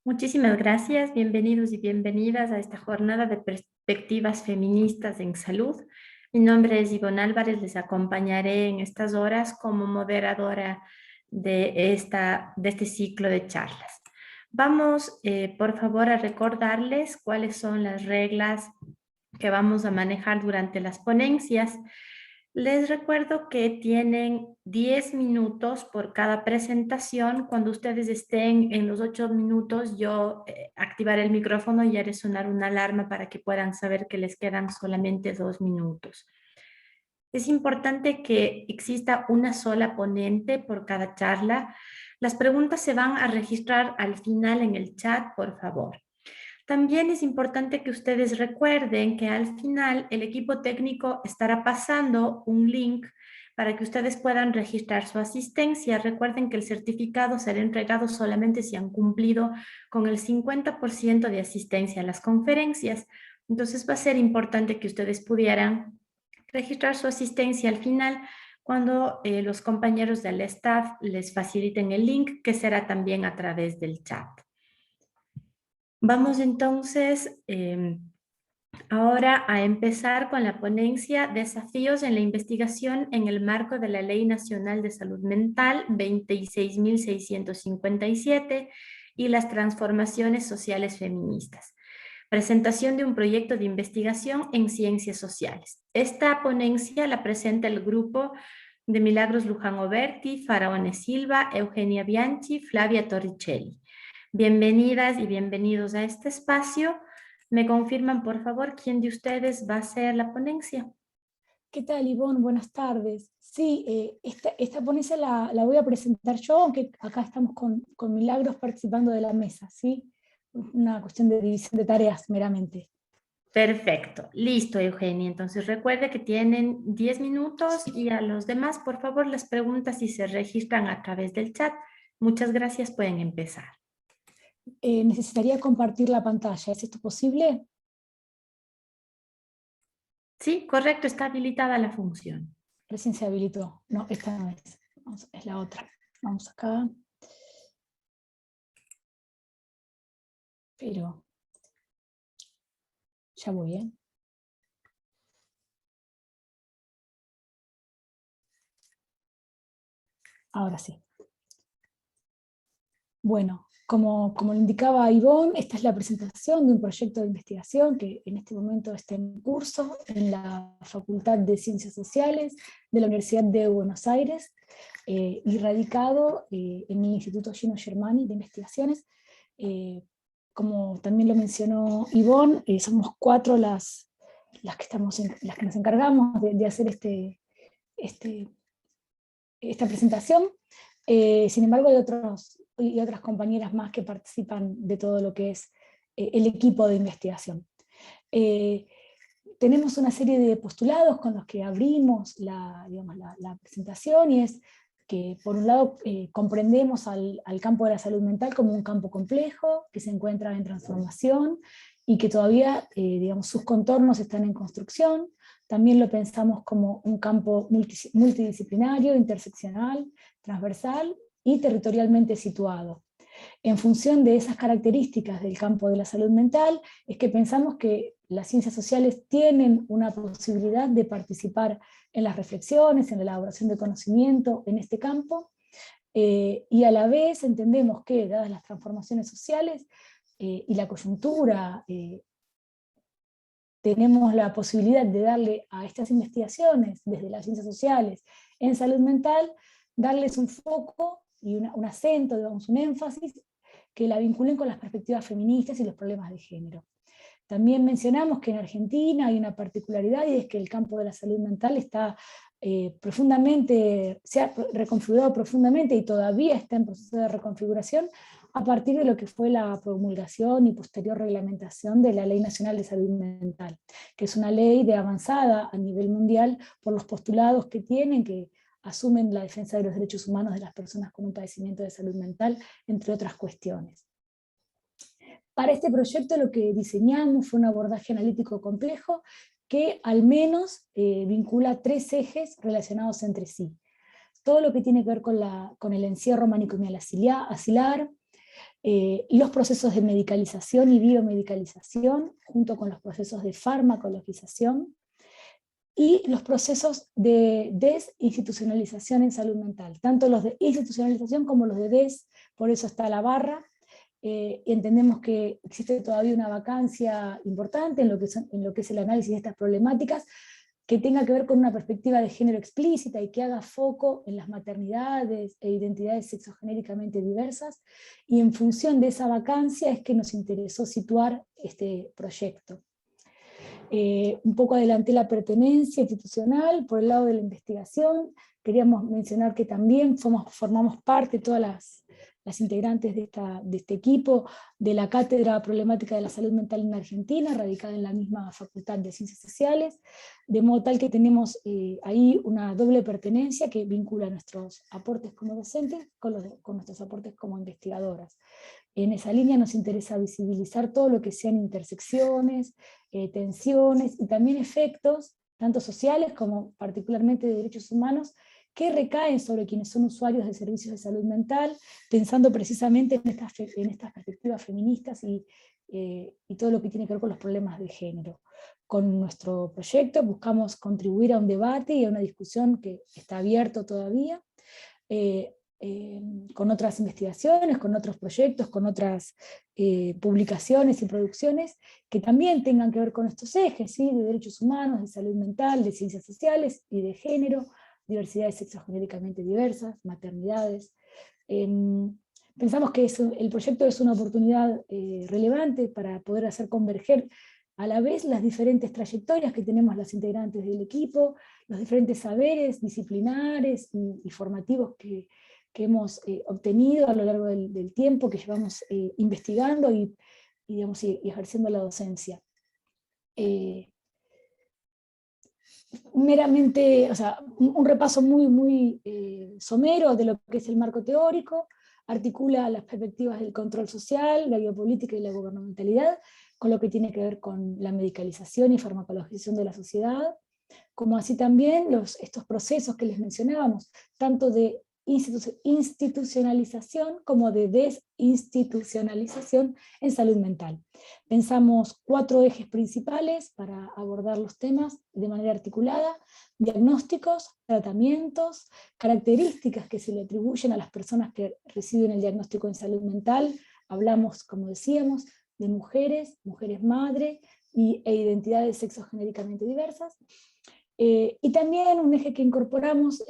Muchísimas gracias, bienvenidos y bienvenidas a esta jornada de perspectivas feministas en salud. Mi nombre es Ivonne Álvarez, les acompañaré en estas horas como moderadora de este ciclo de charlas. Vamos, por favor, a recordarles cuáles son las reglas que vamos a manejar durante las ponencias. Les recuerdo que tienen 10 minutos por cada presentación. Cuando ustedes estén en los 8 minutos, yo activaré el micrófono y haré sonar una alarma para que puedan saber que les quedan solamente 2 minutos. Es importante que exista una sola ponente por cada charla. Las preguntas se van a registrar al final en el chat, por favor. También es importante que ustedes recuerden que al final el equipo técnico estará pasando un link para que ustedes puedan registrar su asistencia. Recuerden que el certificado será entregado solamente si han cumplido con el 50% de asistencia a las conferencias. Entonces va a ser importante que ustedes pudieran registrar su asistencia al final cuando los compañeros del staff les faciliten el link, que será también a través del chat. Vamos entonces ahora a empezar con la ponencia Desafíos en la investigación en el marco de la Ley Nacional de Salud Mental 26.657 y las transformaciones sociales feministas. Presentación de un proyecto de investigación en ciencias sociales. Esta ponencia la presenta el grupo de Milagros Luján Oberti, Faraone Silva, Eugenia Bianchi, Flavia Torricelli. Bienvenidas y bienvenidos a este espacio. ¿Me confirman, por favor, quién de ustedes va a hacer la ponencia? ¿Qué tal, Ivonne? Buenas tardes. Sí, esta ponencia la voy a presentar yo, aunque acá estamos con Milagros participando de la mesa, ¿sí? Una cuestión de división de tareas, meramente. Perfecto. Listo, Eugenia. Entonces recuerde que tienen 10 minutos y a los demás, por favor, las preguntas si se registran a través del chat. Muchas gracias. Pueden empezar. Necesitaría compartir la pantalla. ¿Es esto posible? Sí, correcto. Está habilitada la función. Recién se habilitó. No, esta no es. Es la otra. Vamos acá. Pero ya voy, ¿eh? Ahora sí. Bueno, como lo indicaba Ivonne, esta es la presentación de un proyecto de investigación que en este momento está en curso en la Facultad de Ciencias Sociales de la Universidad de Buenos Aires y radicado en el Instituto Gino Germani de Investigaciones. Como también lo mencionó Ivonne, somos 4 las que nos encargamos de hacer esta presentación. Sin embargo, hay otras compañeras más que participan de todo lo que es el equipo de investigación. Tenemos una serie de postulados con los que abrimos la presentación, y es que por un lado comprendemos al campo de la salud mental como un campo complejo, que se encuentra en transformación y que todavía sus contornos están en construcción. También lo pensamos como un campo multidisciplinario, interseccional, transversal y territorialmente situado. En función de esas características del campo de la salud mental, es que pensamos que las ciencias sociales tienen una posibilidad de participar en las reflexiones, en la elaboración de conocimiento en este campo, y a la vez entendemos que, dadas las transformaciones sociales y la coyuntura, tenemos la posibilidad de darle a estas investigaciones desde las ciencias sociales en salud mental, darles un foco y un acento, digamos, un énfasis, que la vinculen con las perspectivas feministas y los problemas de género. También mencionamos que en Argentina hay una particularidad, y es que el campo de la salud mental está se ha reconfigurado profundamente y todavía está en proceso de reconfiguración a partir de lo que fue la promulgación y posterior reglamentación de la Ley Nacional de Salud Mental, que es una ley de avanzada a nivel mundial por los postulados que tienen, que asumen la defensa de los derechos humanos de las personas con un padecimiento de salud mental, entre otras cuestiones. Para este proyecto lo que diseñamos fue un abordaje analítico complejo que al menos vincula 3 ejes relacionados entre sí. Todo lo que tiene que ver con el encierro manicomial asilar, los procesos de medicalización y biomedicalización, junto con los procesos de farmacologización, y los procesos de desinstitucionalización en salud mental, tanto los de institucionalización como los de por eso está la barra. Entendemos que existe todavía una vacancia importante en lo que es el análisis de estas problemáticas, que tenga que ver con una perspectiva de género explícita y que haga foco en las maternidades e identidades sexogenéricamente diversas, y en función de esa vacancia es que nos interesó situar este proyecto. Un poco adelanté la pertenencia institucional por el lado de la investigación. Queríamos mencionar que también formamos parte, todas las integrantes de este equipo, de la Cátedra Problemática de la Salud Mental en Argentina, radicada en la misma Facultad de Ciencias Sociales, de modo tal que tenemos ahí una doble pertenencia que vincula nuestros aportes como docentes con nuestros aportes como investigadoras. En esa línea nos interesa visibilizar todo lo que sean intersecciones, tensiones y también efectos, tanto sociales como particularmente de derechos humanos, que recaen sobre quienes son usuarios de servicios de salud mental, pensando precisamente en estas perspectivas feministas y todo lo que tiene que ver con los problemas de género. Con nuestro proyecto buscamos contribuir a un debate y a una discusión que está abierto todavía, con otras investigaciones, con otros proyectos, con otras publicaciones y producciones que también tengan que ver con estos ejes, ¿sí? De derechos humanos, de salud mental, de ciencias sociales y de género, diversidades sexogenéricamente diversas, maternidades. Pensamos que el proyecto es una oportunidad relevante para poder hacer converger a la vez las diferentes trayectorias que tenemos las integrantes del equipo, los diferentes saberes disciplinares y formativos que hemos obtenido a lo largo del tiempo que llevamos investigando y ejerciendo la docencia. Meramente, o sea, un repaso muy somero de lo que es el marco teórico, articula las perspectivas del control social, la biopolítica y la gubernamentalidad, con lo que tiene que ver con la medicalización y farmacologización de la sociedad, como así también estos procesos que les mencionábamos, tanto de institucionalización como de desinstitucionalización en salud mental. Pensamos 4 ejes principales para abordar los temas de manera articulada: diagnósticos, tratamientos, características que se le atribuyen a las personas que reciben el diagnóstico en salud mental. Hablamos, como decíamos, de mujeres madre e identidades sexogenéricamente diversas. Y también un eje que incorporamos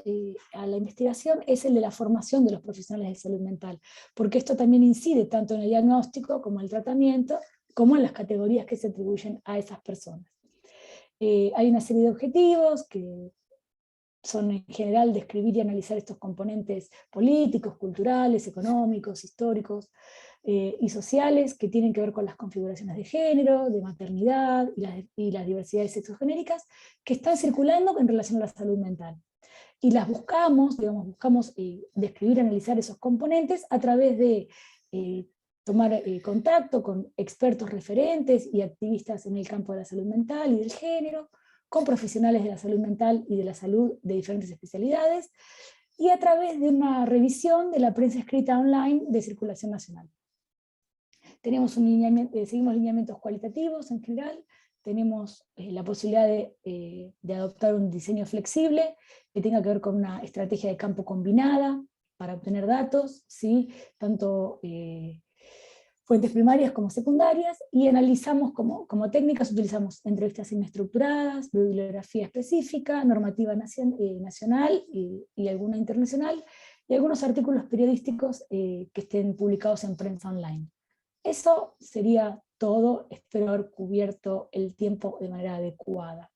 a la investigación es el de la formación de los profesionales de salud mental, porque esto también incide tanto en el diagnóstico como en el tratamiento, como en las categorías que se atribuyen a esas personas. Hay una serie de objetivos que son en general describir y analizar estos componentes políticos, culturales, económicos, históricos y sociales que tienen que ver con las configuraciones de género, de maternidad y las diversidades sexogenéricas que están circulando en relación a la salud mental. Y las buscamos describir y analizar esos componentes a través de tomar contacto con expertos referentes y activistas en el campo de la salud mental y del género, con profesionales de la salud mental y de la salud de diferentes especialidades, y a través de una revisión de la prensa escrita online de circulación nacional. Tenemos seguimos lineamientos cualitativos en general, tenemos la posibilidad de adoptar un diseño flexible que tenga que ver con una estrategia de campo combinada para obtener datos, ¿sí? Tanto fuentes primarias como secundarias, y analizamos como técnicas, utilizamos entrevistas semiestructuradas, bibliografía específica, normativa nacional y alguna internacional, y algunos artículos periodísticos que estén publicados en prensa online. Eso sería todo, espero haber cubierto el tiempo de manera adecuada.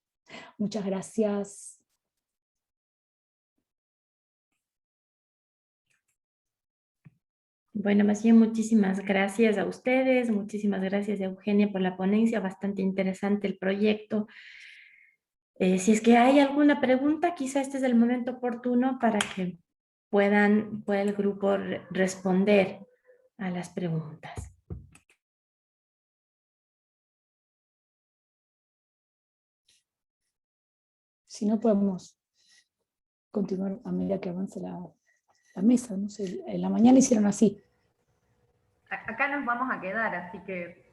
Muchas gracias. Bueno, más bien muchísimas gracias a ustedes, muchísimas gracias a Eugenia por la ponencia, bastante interesante el proyecto. Si es que hay alguna pregunta, quizá este es el momento oportuno para que pueda el grupo responder a las preguntas. Si no, podemos continuar a medida que avance la mesa. No sé, en la mañana hicieron así. acá nos vamos a quedar, así que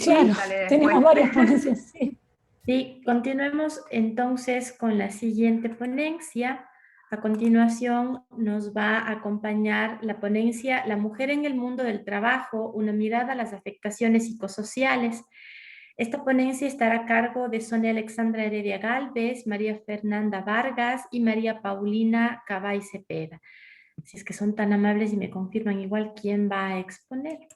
Claro, sale después. tenemos varias ponencias. Sí. Sí, continuemos entonces con la siguiente ponencia. A continuación nos va a acompañar la ponencia La mujer en el mundo del trabajo, una mirada a las afectaciones psicosociales. Esta ponencia estará a cargo de Sonia Alexandra Heredia Galvez, María Fernanda Vargas y María Paulina Cabay Cepeda. Si es que son tan amables y me confirman igual quién va a exponer.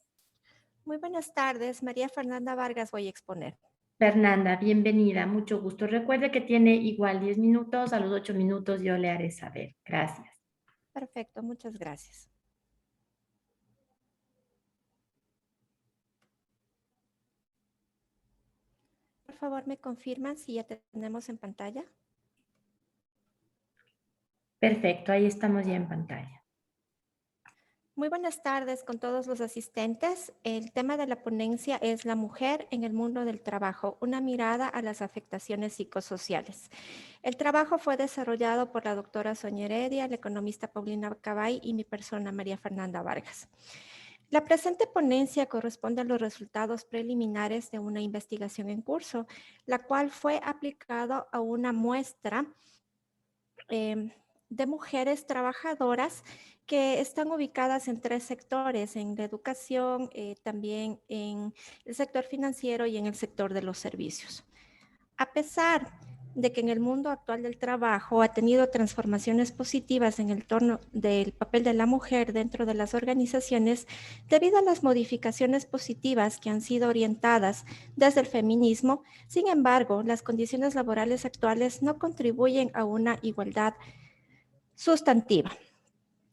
Muy buenas tardes, María Fernanda Vargas voy a exponer. Fernanda, bienvenida, mucho gusto. Recuerde que tiene igual 10 minutos, a los 8 minutos yo le haré saber. Gracias. Perfecto, muchas gracias. Por favor, me confirman si ya tenemos en pantalla. Perfecto, ahí estamos ya en pantalla. Muy buenas tardes con todos los asistentes. El tema de la ponencia es la mujer en el mundo del trabajo, una mirada a las afectaciones psicosociales. El trabajo fue desarrollado por la doctora Sonia Heredia, la economista Paulina Cabay y mi persona María Fernanda Vargas. La presente ponencia corresponde a los resultados preliminares de una investigación en curso, la cual fue aplicada a una muestra de mujeres trabajadoras que están ubicadas en 3 sectores, en la educación, también en el sector financiero y en el sector de los servicios. A pesar de que en el mundo actual del trabajo ha tenido transformaciones positivas en el torno del papel de la mujer dentro de las organizaciones, debido a las modificaciones positivas que han sido orientadas desde el feminismo, sin embargo, las condiciones laborales actuales no contribuyen a una igualdad sustantiva.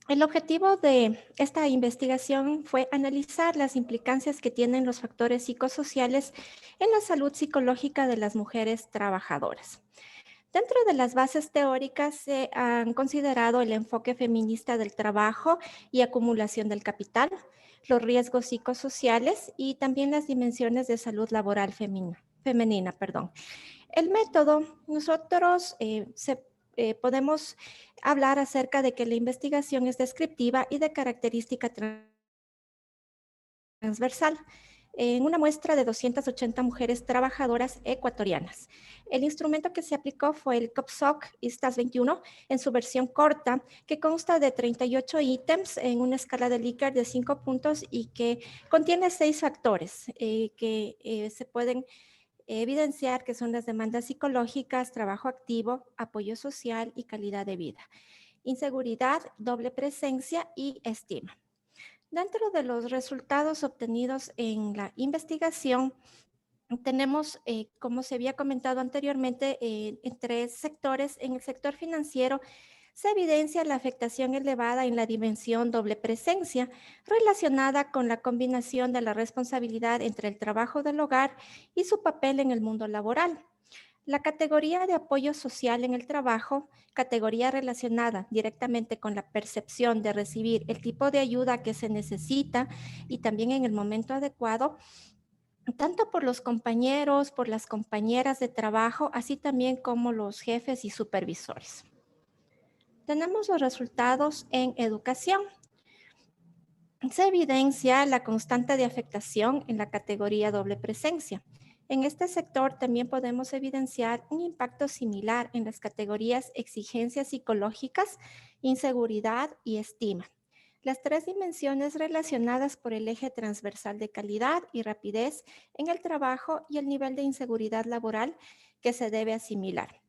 El objetivo de esta investigación fue analizar las implicancias que tienen los factores psicosociales en la salud psicológica de las mujeres trabajadoras. Dentro de las bases teóricas se han considerado el enfoque feminista del trabajo y acumulación del capital, los riesgos psicosociales y también las dimensiones de salud laboral femenina. El método, nosotros podemos hablar acerca de que la investigación es descriptiva y de característica transversal en una muestra de 280 mujeres trabajadoras ecuatorianas. El instrumento que se aplicó fue el COPSOC ISTAS 21 en su versión corta, que consta de 38 ítems en una escala de Likert de 5 puntos y que contiene 6 factores que se pueden evidenciar, que son las demandas psicológicas, trabajo activo, apoyo social y calidad de vida, inseguridad, doble presencia y estima. Dentro de los resultados obtenidos en la investigación, tenemos, como se había comentado anteriormente, en 3 sectores. En el sector financiero se evidencia la afectación elevada en la dimensión doble presencia relacionada con la combinación de la responsabilidad entre el trabajo del hogar y su papel en el mundo laboral. La categoría de apoyo social en el trabajo, categoría relacionada directamente con la percepción de recibir el tipo de ayuda que se necesita y también en el momento adecuado, tanto por los compañeros, por las compañeras de trabajo, así también como los jefes y supervisores. Tenemos los resultados en educación. Se evidencia la constante de afectación en la categoría doble presencia. En este sector también podemos evidenciar un impacto similar en las categorías exigencias psicológicas, inseguridad y estima. Las 3 dimensiones relacionadas por el eje transversal de calidad y rapidez en el trabajo y el nivel de inseguridad laboral que se debe asimilar.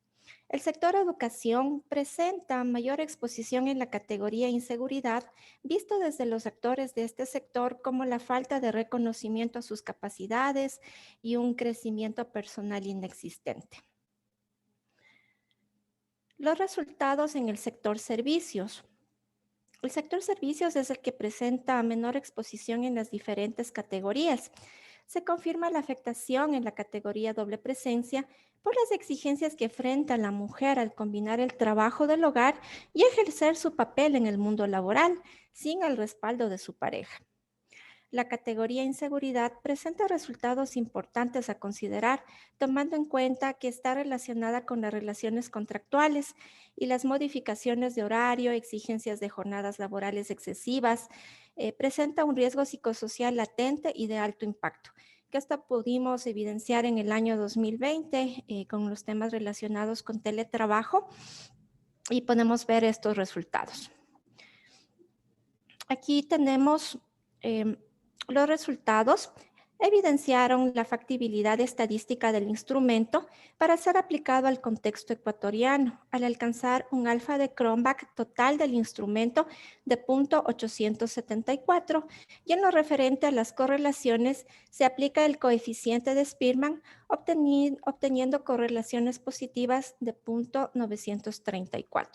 El sector educación presenta mayor exposición en la categoría inseguridad, visto desde los actores de este sector como la falta de reconocimiento a sus capacidades y un crecimiento personal inexistente. Los resultados en el sector servicios. El sector servicios es el que presenta menor exposición en las diferentes categorías. Se confirma la afectación en la categoría doble presencia por las exigencias que enfrenta la mujer al combinar el trabajo del hogar y ejercer su papel en el mundo laboral sin el respaldo de su pareja. La categoría inseguridad presenta resultados importantes a considerar, tomando en cuenta que está relacionada con las relaciones contractuales y las modificaciones de horario, exigencias de jornadas laborales excesivas, presenta un riesgo psicosocial latente y de alto impacto, que hasta pudimos evidenciar en el año 2020 con los temas relacionados con teletrabajo, y podemos ver estos resultados. Aquí tenemos los resultados. Evidenciaron la factibilidad estadística del instrumento para ser aplicado al contexto ecuatoriano, al alcanzar un alfa de Cronbach total del instrumento de 0.874, y en lo referente a las correlaciones se aplica el coeficiente de Spearman, obteniendo correlaciones positivas de 0.934.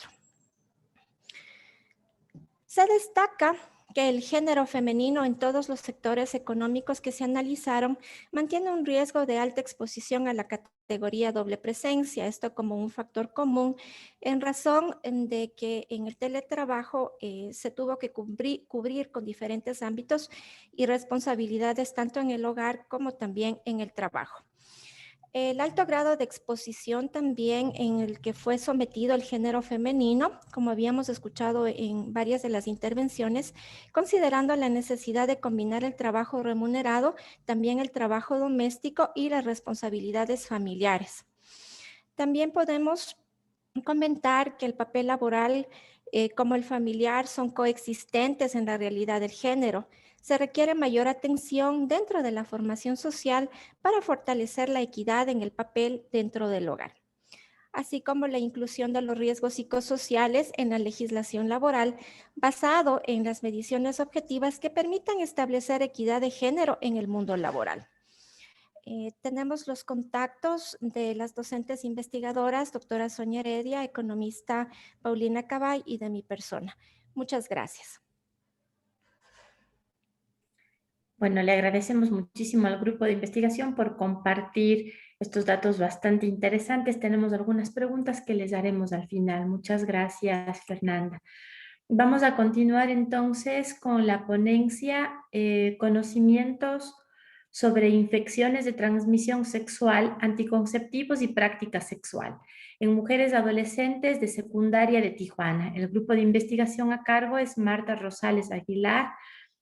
Se destaca que el género femenino en todos los sectores económicos que se analizaron mantiene un riesgo de alta exposición a la categoría doble presencia, esto como un factor común, en razón de que en el teletrabajo se tuvo que cubrir con diferentes ámbitos y responsabilidades tanto en el hogar como también en el trabajo. El alto grado de exposición también en el que fue sometido el género femenino, como habíamos escuchado en varias de las intervenciones, considerando la necesidad de combinar el trabajo remunerado, también el trabajo doméstico y las responsabilidades familiares. También podemos comentar que el papel laboral como el familiar son coexistentes en la realidad del género. Se requiere mayor atención dentro de la formación social para fortalecer la equidad en el papel dentro del hogar, así como la inclusión de los riesgos psicosociales en la legislación laboral basado en las mediciones objetivas que permitan establecer equidad de género en el mundo laboral. Tenemos los contactos de las docentes investigadoras, doctora Sonia Heredia, economista Paulina Cabay, y de mi persona. Muchas gracias. Bueno, le agradecemos muchísimo al grupo de investigación por compartir estos datos bastante interesantes. Tenemos algunas preguntas que les haremos al final. Muchas gracias, Fernanda. Vamos a continuar entonces con la ponencia conocimientos sobre infecciones de transmisión sexual, anticonceptivos y práctica sexual en mujeres adolescentes de secundaria de Tijuana. El grupo de investigación a cargo es Marta Rosales Aguilar,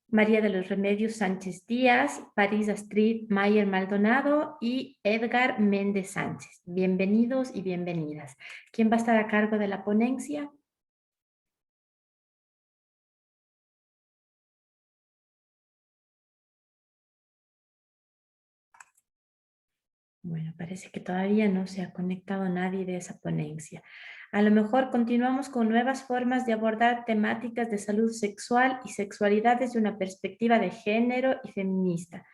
María de los Remedios Sánchez Díaz, París Astrid Mayer Maldonado y Edgar Méndez Sánchez. Bienvenidos y bienvenidas. ¿Quién va a estar a cargo de la ponencia? Bueno, parece que todavía no se ha conectado nadie de esa ponencia. A lo mejor continuamos con nuevas formas de abordar temáticas de salud sexual y sexualidad desde una perspectiva de género y feminista.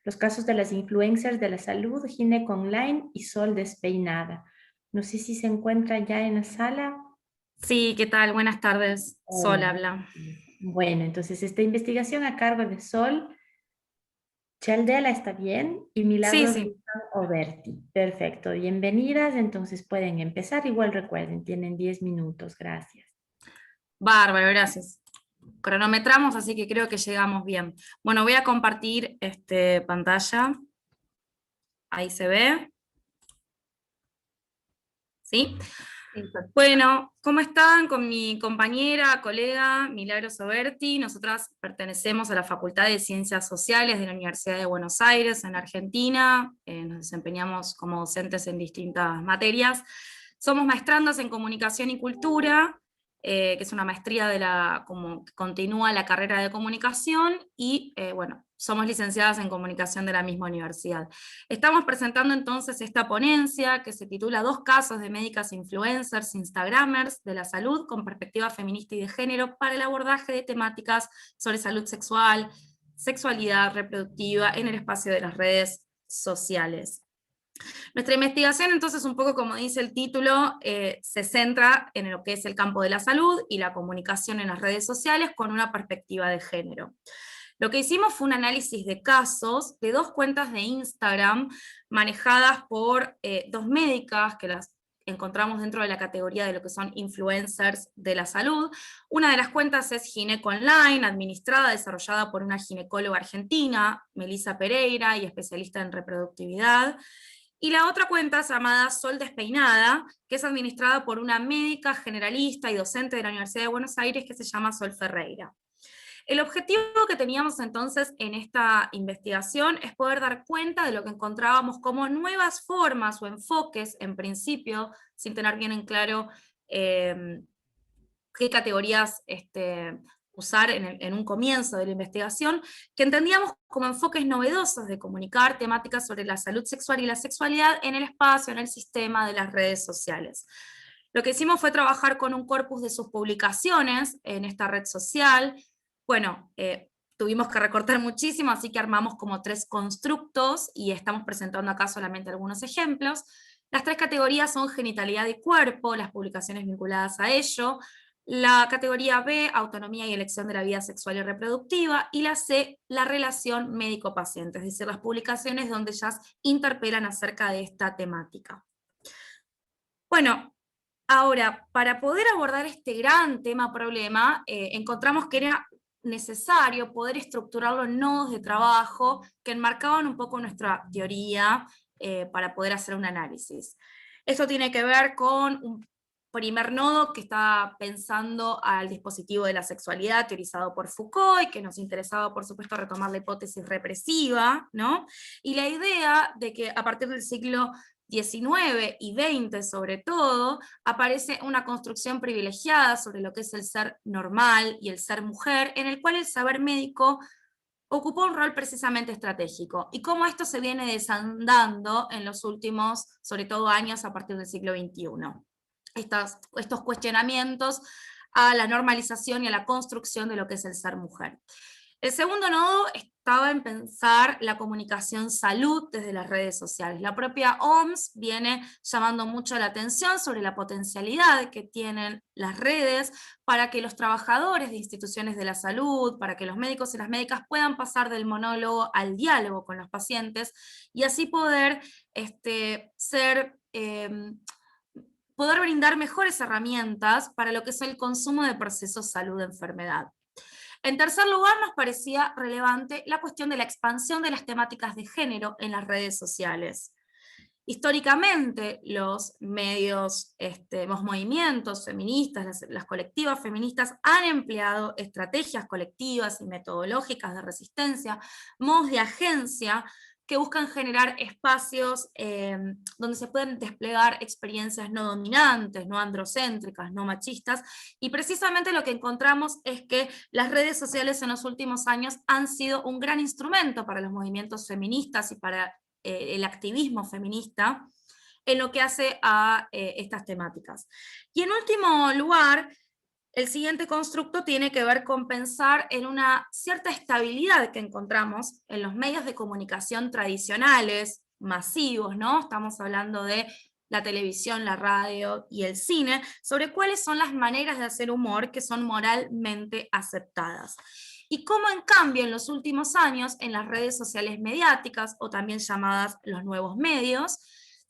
Los casos de las influencers de la salud, Gineco Online y Sol Despeinada. No sé si se encuentra ya en la sala. Sí, ¿qué tal? Buenas tardes. Sol Hola. habla. Bueno, entonces esta investigación a cargo de Sol Chaldela, ¿está bien? Y Milagros Sí. Guzmán Oberti. Perfecto, bienvenidas. Entonces pueden empezar. Igual recuerden, tienen 10 minutos. Gracias. Bárbaro, gracias. Cronometramos, así que creo que llegamos bien. Bueno, voy a compartir pantalla. Ahí se ve. ¿Sí? Bueno, ¿cómo están? Con mi compañera, colega Milagros Oberti, nosotras pertenecemos a la Facultad de Ciencias Sociales de la Universidad de Buenos Aires, en Argentina. Nos desempeñamos como docentes en distintas materias. Somos maestrandas en Comunicación y Cultura, que es una maestría como que continúa la carrera de Comunicación, y bueno, somos licenciadas en Comunicación de la misma universidad. Estamos presentando entonces esta ponencia que se titula Dos casos de médicas influencers, instagramers de la salud con perspectiva feminista y de género para el abordaje de temáticas sobre salud sexual, sexualidad reproductiva en el espacio de las redes sociales. Nuestra investigación, entonces, un poco como dice el título, se centra en lo que es el campo de la salud y la comunicación en las redes sociales con una perspectiva de género. Lo que hicimos fue un análisis de casos de dos cuentas de Instagram manejadas por dos médicas, que las encontramos dentro de la categoría de lo que son influencers de la salud. Una de las cuentas es Gineco Online, administrada, desarrollada por una ginecóloga argentina, Melissa Pereira, y especialista en reproductividad. Y la otra cuenta es llamada Sol Despeinada, que es administrada por una médica generalista y docente de la Universidad de Buenos Aires que se llama Sol Ferreira. El objetivo que teníamos entonces en esta investigación es poder dar cuenta de lo que encontrábamos como nuevas formas o enfoques, en principio, sin tener bien en claro qué categorías usar en un comienzo de la investigación, que entendíamos como enfoques novedosos de comunicar temáticas sobre la salud sexual y la sexualidad en el espacio, en el sistema de las redes sociales. Lo que hicimos fue trabajar con un corpus de sus publicaciones en esta red social. Bueno, tuvimos que recortar muchísimo, así que armamos como 3 constructos, y estamos presentando acá solamente algunos ejemplos. Las 3 categorías son genitalidad y cuerpo, las publicaciones vinculadas a ello. La categoría B, autonomía y elección de la vida sexual y reproductiva, y la C, la relación médico-paciente, es decir, las publicaciones donde ellas interpelan acerca de esta temática. Bueno, ahora, para poder abordar este gran tema-problema, encontramos que era necesario poder estructurarlo en nodos de trabajo que enmarcaban un poco nuestra teoría para poder hacer un análisis. Esto tiene que ver con un primer nodo que está pensando al dispositivo de la sexualidad teorizado por Foucault, y que nos interesaba, por supuesto, retomar la hipótesis represiva, ¿no? Y la idea de que a partir del siglo XIX y XX sobre todo, aparece una construcción privilegiada sobre lo que es el ser normal y el ser mujer, en el cual el saber médico ocupó un rol precisamente estratégico, y cómo esto se viene desandando en los últimos, sobre todo, años a partir del siglo XXI. Estos cuestionamientos a la normalización y a la construcción de lo que es el ser mujer. El segundo nodo estaba en pensar la comunicación salud desde las redes sociales. La propia OMS viene llamando mucho la atención sobre la potencialidad que tienen las redes para que los trabajadores de instituciones de la salud, para que los médicos y las médicas puedan pasar del monólogo al diálogo con los pacientes, y así poder poder brindar mejores herramientas para lo que es el consumo de procesos salud-enfermedad. En tercer lugar, nos parecía relevante la cuestión de la expansión de las temáticas de género en las redes sociales. Históricamente, los medios, los movimientos feministas, las colectivas feministas han empleado estrategias colectivas y metodológicas de resistencia, modos de agencia, que buscan generar espacios donde se pueden desplegar experiencias no dominantes, no androcéntricas, no machistas, y precisamente lo que encontramos es que las redes sociales en los últimos años han sido un gran instrumento para los movimientos feministas y para el activismo feminista en lo que hace a estas temáticas. Y en último lugar, el siguiente constructo tiene que ver con pensar en una cierta estabilidad que encontramos en los medios de comunicación tradicionales, masivos, ¿no? Estamos hablando de la televisión, la radio y el cine, sobre cuáles son las maneras de hacer humor que son moralmente aceptadas. Y cómo, en cambio, en los últimos años, en las redes sociales mediáticas, o también llamadas los nuevos medios,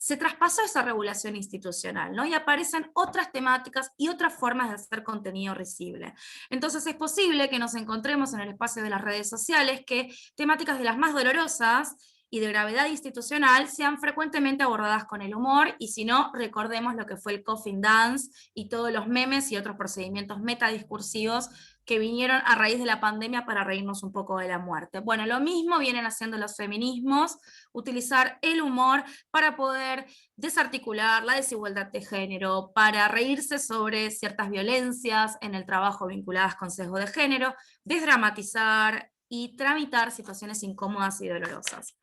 se traspasó esa regulación institucional, ¿no? Y aparecen otras temáticas y otras formas de hacer contenido risible. Entonces es posible que nos encontremos en el espacio de las redes sociales que temáticas de las más dolorosas y de gravedad institucional sean frecuentemente abordadas con el humor, y si no, recordemos lo que fue el coffin dance y todos los memes y otros procedimientos metadiscursivos que vinieron a raíz de la pandemia para reírnos un poco de la muerte. Bueno, lo mismo vienen haciendo los feminismos, utilizar el humor para poder desarticular la desigualdad de género, para reírse sobre ciertas violencias en el trabajo vinculadas con sesgo de género, desdramatizar y tramitar situaciones incómodas y dolorosas.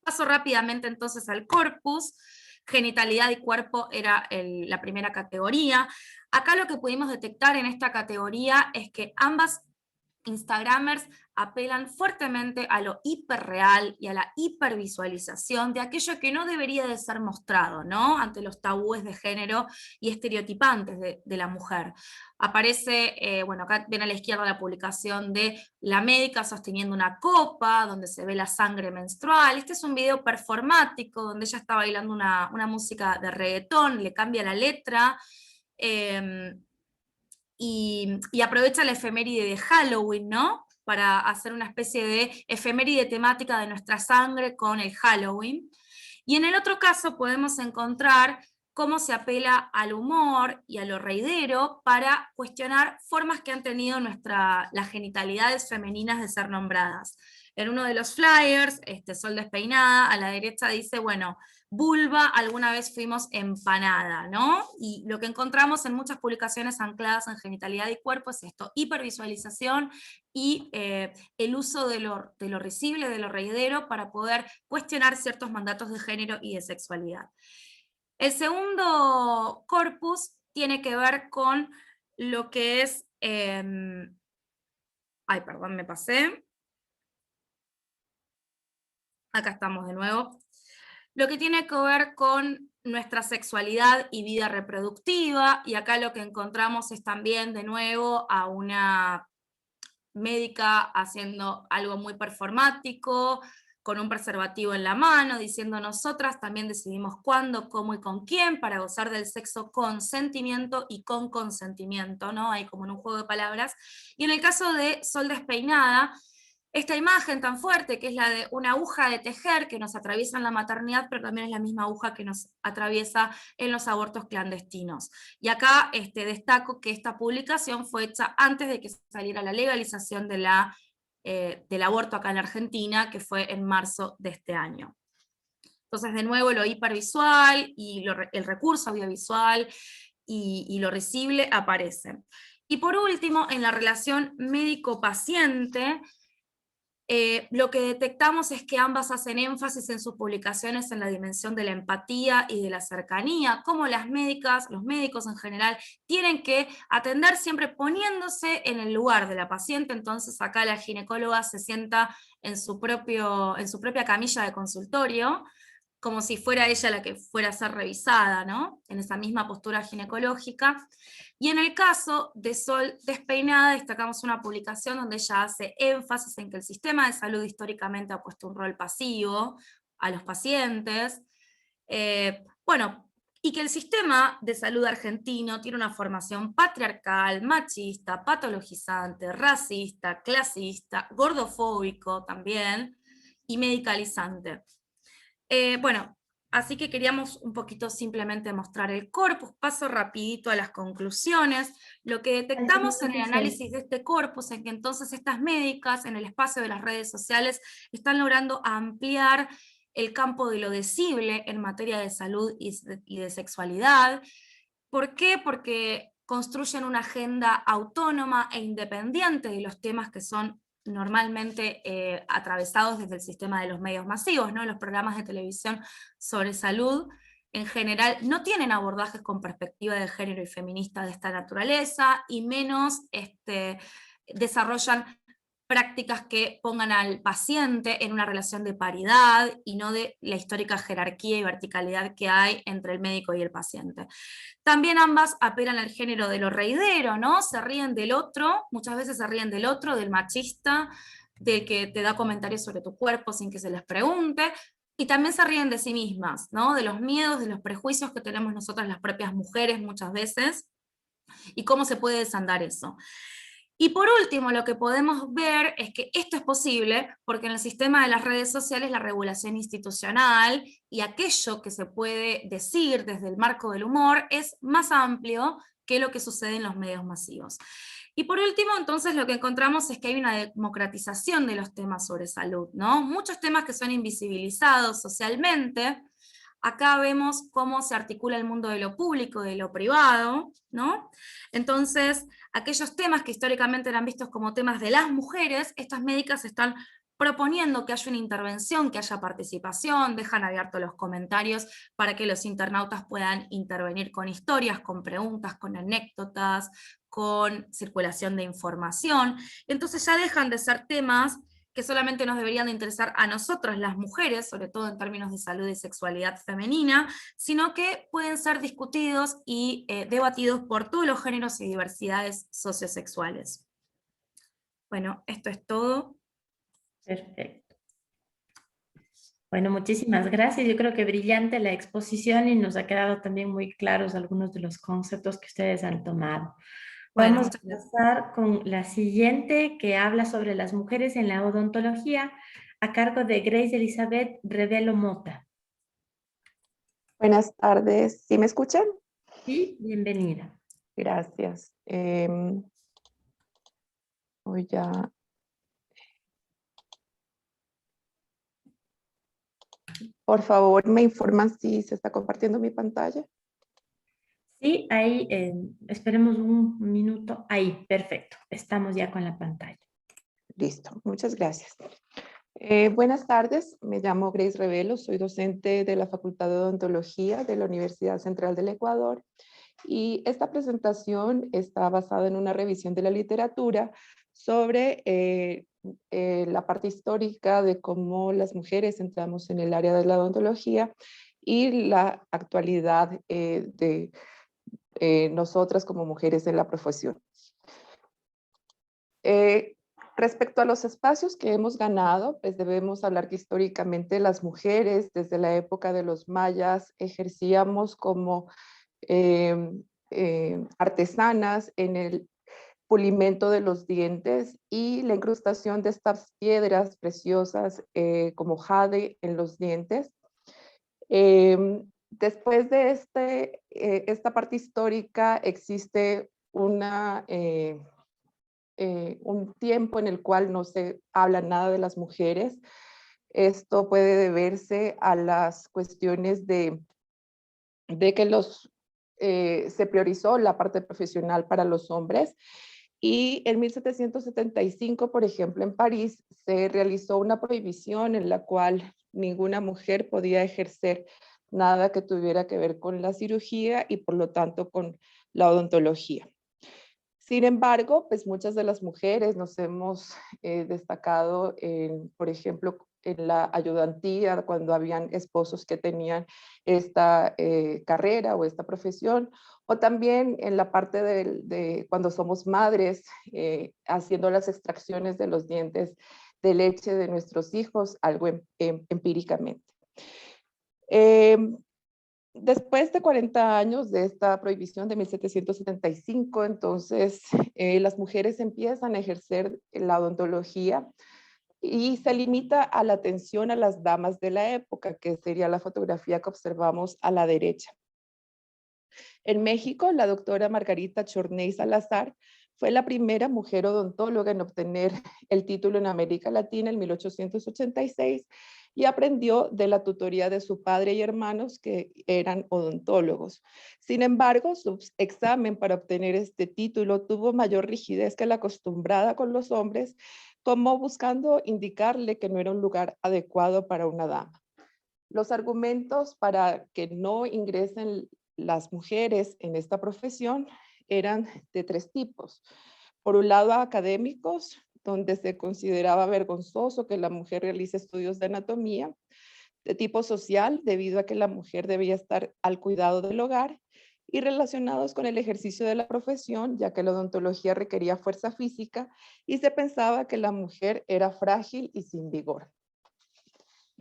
Paso rápidamente entonces al corpus. Genitalidad y cuerpo era la primera categoría. Acá lo que pudimos detectar en esta categoría es que ambas Instagramers apelan fuertemente a lo hiperreal y a la hipervisualización de aquello que no debería de ser mostrado, ¿no? Ante los tabúes de género y estereotipantes de la mujer. Aparece, bueno, acá ven a la izquierda la publicación de la médica sosteniendo una copa, donde se ve la sangre menstrual. Este es un video performático, donde ella está bailando una música de reggaetón, le cambia la letra, y aprovecha la efeméride de Halloween, ¿no? Para hacer una especie de efeméride temática de nuestra sangre con el Halloween. Y en el otro caso podemos encontrar cómo se apela al humor y a lo reidero para cuestionar formas que han tenido las genitalidades femeninas de ser nombradas. En uno de los flyers, Sol despeinada, a la derecha dice, bueno, vulva, alguna vez fuimos empanada, ¿no? Y lo que encontramos en muchas publicaciones ancladas en genitalidad y cuerpo es esto, hipervisualización y el uso de lo risible, de lo reidero, para poder cuestionar ciertos mandatos de género y de sexualidad. El segundo corpus tiene que ver con lo que es... ay, perdón, me pasé. Acá estamos de nuevo. Lo que tiene que ver con nuestra sexualidad y vida reproductiva, y acá lo que encontramos es también, de nuevo, a una médica haciendo algo muy performático, con un preservativo en la mano, diciendo nosotras también decidimos cuándo, cómo y con quién, para gozar del sexo con sentimiento y con consentimiento, ¿no? Hay como en un juego de palabras. Y en el caso de Sol despeinada, esta imagen tan fuerte, que es la de una aguja de tejer que nos atraviesa en la maternidad, pero también es la misma aguja que nos atraviesa en los abortos clandestinos. Y acá destaco que esta publicación fue hecha antes de que saliera la legalización del aborto acá en Argentina, que fue en marzo de este año. Entonces, de nuevo, lo hipervisual y el recurso audiovisual y lo risible aparecen. Y por último, en la relación médico-paciente, lo que detectamos es que ambas hacen énfasis en sus publicaciones en la dimensión de la empatía y de la cercanía, cómo las médicas, los médicos en general, tienen que atender siempre poniéndose en el lugar de la paciente. Entonces acá la ginecóloga se sienta en su propia camilla de consultorio, como si fuera ella la que fuera a ser revisada, ¿no? En esa misma postura ginecológica. Y en el caso de Sol despeinada, destacamos una publicación donde ella hace énfasis en que el sistema de salud históricamente ha puesto un rol pasivo a los pacientes, bueno, y que el sistema de salud argentino tiene una formación patriarcal, machista, patologizante, racista, clasista, gordofóbico también, y medicalizante. Bueno, así que queríamos un poquito simplemente mostrar el corpus. Paso rapidito a las conclusiones. Lo que detectamos en el análisis de este corpus es que entonces estas médicas en el espacio de las redes sociales están logrando ampliar el campo de lo decible en materia de salud y de sexualidad. ¿Por qué? Porque construyen una agenda autónoma e independiente de los temas que son normalmente atravesados desde el sistema de los medios masivos, ¿no? Los programas de televisión sobre salud, en general, no tienen abordajes con perspectiva de género y feminista de esta naturaleza, y menos desarrollan prácticas que pongan al paciente en una relación de paridad y no de la histórica jerarquía y verticalidad que hay entre el médico y el paciente. También ambas apelan al género de lo reidero, ¿no? Se ríen del otro, muchas veces se ríen del otro, del machista, del que te da comentarios sobre tu cuerpo sin que se les pregunte, y también se ríen de sí mismas, ¿no? De los miedos, de los prejuicios que tenemos nosotras las propias mujeres muchas veces, y cómo se puede desandar eso. Y por último, lo que podemos ver es que esto es posible porque en el sistema de las redes sociales la regulación institucional y aquello que se puede decir desde el marco del humor es más amplio que lo que sucede en los medios masivos. Y por último, entonces, lo que encontramos es que hay una democratización de los temas sobre salud, ¿no? Muchos temas que son invisibilizados socialmente. Acá vemos cómo se articula el mundo de lo público, de lo privado, ¿no? Entonces, aquellos temas que históricamente eran vistos como temas de las mujeres, estas médicas están proponiendo que haya una intervención, que haya participación, dejan abiertos los comentarios para que los internautas puedan intervenir con historias, con preguntas, con anécdotas, con circulación de información. Entonces ya dejan de ser temas que solamente nos deberían de interesar a nosotras, las mujeres, sobre todo en términos de salud y sexualidad femenina, sino que pueden ser discutidos y debatidos por todos los géneros y diversidades sociosexuales. Bueno, esto es todo. Perfecto. Bueno, muchísimas gracias. Yo creo que brillante la exposición y nos ha quedado también muy claros algunos de los conceptos que ustedes han tomado. Bueno, Vamos a muchas gracias. pasar con la siguiente, que habla sobre las mujeres en la odontología, a cargo de Grace Elizabeth Revelo Mota. Buenas tardes, ¿sí me escuchan? Sí, bienvenida. Gracias. Voy a... Por favor, me informan si se está compartiendo mi pantalla. Sí, ahí, esperemos un minuto. Ahí, perfecto. Estamos ya con la pantalla. Listo, muchas gracias. Buenas tardes, me llamo Grace Revelo, soy docente de la Facultad de Odontología de la Universidad Central del Ecuador y esta presentación está basada en una revisión de la literatura sobre la parte histórica de cómo las mujeres entramos en el área de la odontología y la actualidad de nosotras como mujeres en la profesión. Respecto a los espacios que hemos ganado, pues debemos hablar que históricamente las mujeres desde la época de los mayas ejercíamos como artesanas en el pulimento de los dientes y la incrustación de estas piedras preciosas como jade en los dientes. Después de esta parte histórica existe un tiempo en el cual no se habla nada de las mujeres. Esto puede deberse a las cuestiones de que se priorizó la parte profesional para los hombres. Y en 1775, por ejemplo, en París, se realizó una prohibición en la cual ninguna mujer podía ejercer nada que tuviera que ver con la cirugía y por lo tanto con la odontología. Sin embargo, pues muchas de las mujeres nos hemos destacado, por ejemplo, en la ayudantía, cuando habían esposos que tenían esta carrera o esta profesión, o también en la parte de cuando somos madres, haciendo las extracciones de los dientes de leche de nuestros hijos, algo empíricamente. Después de 40 años de esta prohibición de 1775, entonces las mujeres empiezan a ejercer la odontología y se limita a la atención a las damas de la época, que sería la fotografía que observamos a la derecha. En México, la doctora Margarita Chorney Salazar fue la primera mujer odontóloga en obtener el título en América Latina en 1886 y aprendió de la tutoría de su padre y hermanos que eran odontólogos. Sin embargo, su examen para obtener este título tuvo mayor rigidez que la acostumbrada con los hombres, como buscando indicarle que no era un lugar adecuado para una dama. Los argumentos para que no ingresen las mujeres en esta profesión eran de tres tipos. Por un lado, académicos, donde se consideraba vergonzoso que la mujer realice estudios de anatomía. De tipo social, debido a que la mujer debía estar al cuidado del hogar. Y relacionados con el ejercicio de la profesión, ya que la odontología requería fuerza física y se pensaba que la mujer era frágil y sin vigor.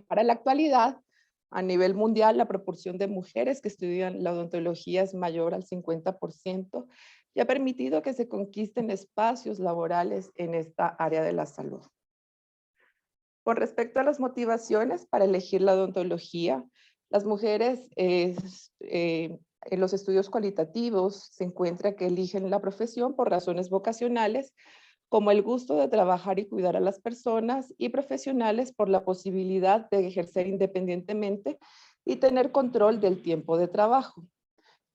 Para la actualidad, a nivel mundial, la proporción de mujeres que estudian la odontología es mayor al 50% y ha permitido que se conquisten espacios laborales en esta área de la salud. Con respecto a las motivaciones para elegir la odontología, las mujeres en los estudios cualitativos se encuentra que eligen la profesión por razones vocacionales, como el gusto de trabajar y cuidar a las personas, y profesionales por la posibilidad de ejercer independientemente y tener control del tiempo de trabajo.